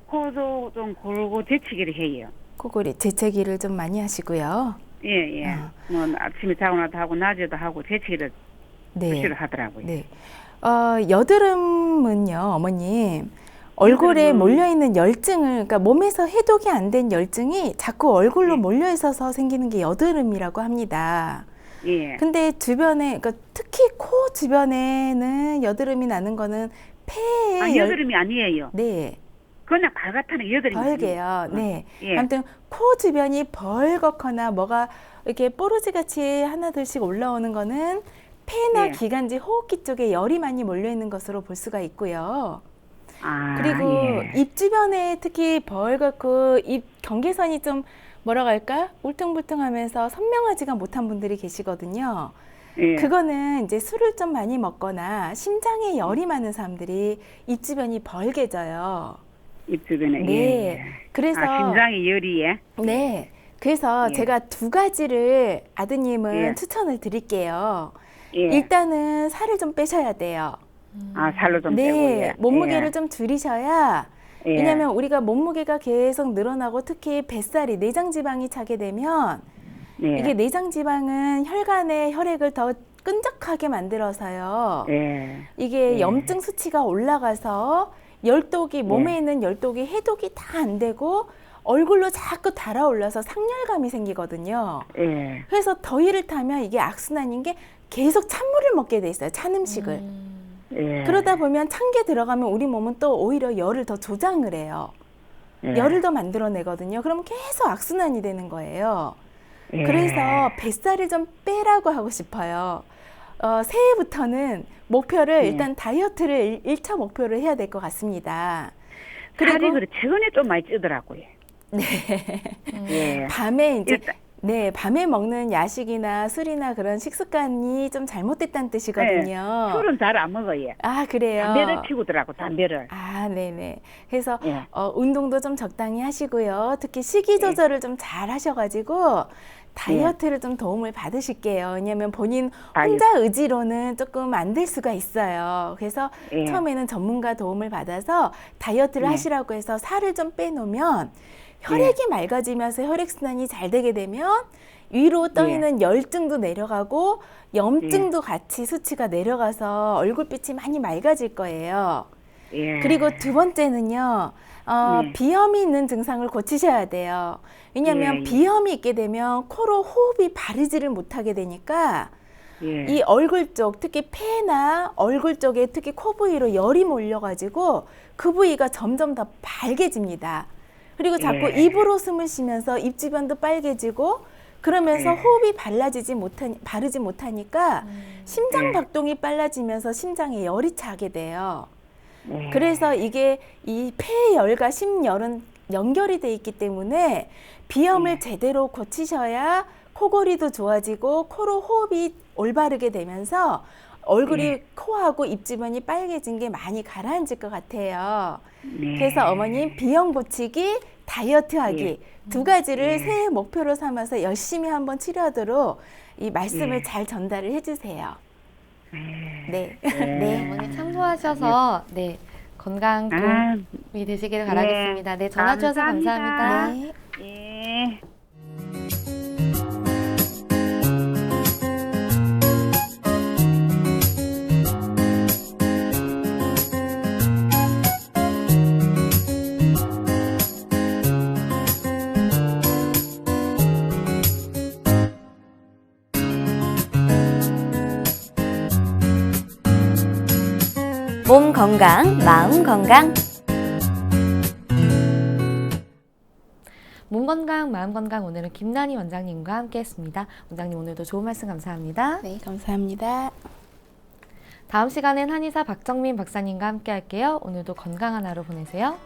Speaker 4: 코도 좀 골고 재치기를 해요.
Speaker 3: 코골이, 재채기를 좀 많이 하시고요.
Speaker 4: 예. 뭐 아침에 자고 나도 하고 낮에도 하고 재치기를
Speaker 3: 네.
Speaker 4: 하더라고요.
Speaker 3: 네. 여드름은요, 어머님. 얼굴에
Speaker 4: 여드름은-
Speaker 3: 몰려있는 열증을, 그러니까 몸에서 해독이 안 된 열증이 자꾸 얼굴로
Speaker 4: 네.
Speaker 3: 몰려 있어서 생기는 게 여드름이라고 합니다.
Speaker 4: 예.
Speaker 3: 근데 주변에, 그러니까 특히 코 주변에는 여드름이 나는 거는 폐에
Speaker 4: 여드름이 아니에요.
Speaker 3: 네,
Speaker 4: 그냥 발같은 여드름이
Speaker 3: 벌게요.
Speaker 4: 아니에요.
Speaker 3: 네.
Speaker 4: 예.
Speaker 3: 아무튼 코 주변이 벌겋거나 뭐가 이렇게 뽀르지 같이 하나둘씩 올라오는 거는 폐나
Speaker 4: 예.
Speaker 3: 기관지, 호흡기 쪽에 열이 많이 몰려 있는 것으로 볼 수가 있고요.
Speaker 4: 아,
Speaker 3: 그리고
Speaker 4: 예.
Speaker 3: 입 주변에 특히 벌겋고 입 경계선이 좀 뭐라고 할까? 울퉁불퉁하면서 선명하지가 못한 분들이 계시거든요.
Speaker 4: 예.
Speaker 3: 그거는 이제 술을 좀 많이 먹거나 심장에 열이 많은 사람들이 입 주변이 벌게져요.
Speaker 4: 입 주변에.
Speaker 3: 네.
Speaker 4: 예.
Speaker 3: 그래서
Speaker 4: 심장이 열이에.
Speaker 3: 네. 그래서
Speaker 4: 예.
Speaker 3: 제가 두 가지를 아드님은
Speaker 4: 예.
Speaker 3: 추천을 드릴게요.
Speaker 4: 예.
Speaker 3: 일단은 살을 좀 빼셔야 돼요.
Speaker 4: 살로 좀
Speaker 3: 네.
Speaker 4: 빼고. 예.
Speaker 3: 몸무게를 좀 줄이셔야
Speaker 4: 예.
Speaker 3: 왜냐하면 우리가 몸무게가 계속 늘어나고 특히 뱃살이 내장 지방이 차게 되면
Speaker 4: 예.
Speaker 3: 이게 내장 지방은 혈관의 혈액을 더 끈적하게 만들어서요.
Speaker 4: 예.
Speaker 3: 이게
Speaker 4: 예.
Speaker 3: 염증 수치가 올라가서 열독이 몸에 있는 열독이 해독이 다 안 되고 얼굴로 자꾸 달아올라서 상열감이 생기거든요.
Speaker 4: 예.
Speaker 3: 그래서 더위를 타면 이게 악순환인 게 계속 찬물을 먹게 돼 있어요. 찬 음식을.
Speaker 4: 예.
Speaker 3: 그러다 보면 찬 게 들어가면 우리 몸은 또 오히려 열을 더 조장을 해요.
Speaker 4: 예.
Speaker 3: 열을 더 만들어내거든요. 그러면 계속 악순환이 되는 거예요.
Speaker 4: 예.
Speaker 3: 그래서 뱃살을 좀 빼라고 하고 싶어요. 새해부터는 목표를
Speaker 4: 예.
Speaker 3: 일단 다이어트를 1차 목표를 해야 될 것 같습니다.
Speaker 4: 살이 그래 최근에 좀 많이 찌더라고요.
Speaker 3: 네.
Speaker 4: 예.
Speaker 3: 밤에 이제
Speaker 4: 일단-
Speaker 3: 네, 밤에 먹는 야식이나 술이나 그런 식습관이 좀 잘못됐다는 뜻이거든요.
Speaker 4: 술은 잘 안 먹어요.
Speaker 3: 아, 그래요?
Speaker 4: 담배를 피우더라고, 담배를.
Speaker 3: 아, 네네. 그래서
Speaker 4: 예.
Speaker 3: 운동도 좀 적당히 하시고요. 특히 식이 조절을 좀 잘 하셔가지고 다이어트를 좀 도움을 받으실게요. 왜냐하면 본인 혼자 의지로는 조금 안 될 수가 있어요. 그래서
Speaker 4: 예.
Speaker 3: 처음에는 전문가 도움을 받아서 다이어트를
Speaker 4: 예.
Speaker 3: 하시라고 해서 살을 좀 빼놓으면 혈액이 맑아지면서 혈액순환이 잘 되게 되면 위로 떠있는 열증도 내려가고 염증도 같이 수치가 내려가서 얼굴빛이 많이 맑아질 거예요.
Speaker 4: 예.
Speaker 3: 그리고 두 번째는요.
Speaker 4: 예.
Speaker 3: 비염이 있는 증상을 고치셔야 돼요. 왜냐하면
Speaker 4: 예.
Speaker 3: 비염이 있게 되면 코로 호흡이 바르지를 못하게 되니까
Speaker 4: 예.
Speaker 3: 이 얼굴 쪽, 특히 폐나 얼굴 쪽에 특히 코 부위로 열이 몰려가지고 그 부위가 점점 더 밝아집니다. 그리고 자꾸
Speaker 4: 예.
Speaker 3: 입으로 숨을 쉬면서 입 주변도 빨개지고 그러면서
Speaker 4: 예.
Speaker 3: 호흡이 바르지 못하니까 심장
Speaker 4: 예.
Speaker 3: 박동이 빨라지면서 심장에 열이 차게 돼요.
Speaker 4: 예.
Speaker 3: 그래서 이게 이 폐열과 심열은 연결이 돼 있기 때문에 비염을 제대로 고치셔야 코골이도 좋아지고 코로 호흡이 올바르게 되면서 얼굴이 코하고 입 주변이 빨개진 게 많이 가라앉을 것 같아요.
Speaker 4: 네.
Speaker 3: 그래서 어머님 비염 고치기, 다이어트 하기 두 가지를 새해 목표로 삼아서 열심히 한번 치료하도록 이 말씀을 잘 전달을 해주세요. 네. 네.
Speaker 1: 어머니 참고하셔서 네, 건강
Speaker 4: 아,
Speaker 1: 도움이 되시길 바라겠습니다. 네, 전화 주셔서 감사합니다.
Speaker 3: 네.
Speaker 4: 예.
Speaker 2: 몸 건강, 마음 건강.
Speaker 1: 몸 건강, 마음 건강 오늘은 김난희 원장님과 함께했습니다. 원장님 오늘도 좋은 말씀 감사합니다.
Speaker 3: 네, 감사합니다.
Speaker 1: 다음 시간엔 한의사 박정민 박사님과 함께할게요. 오늘도 건강한 하루 보내세요.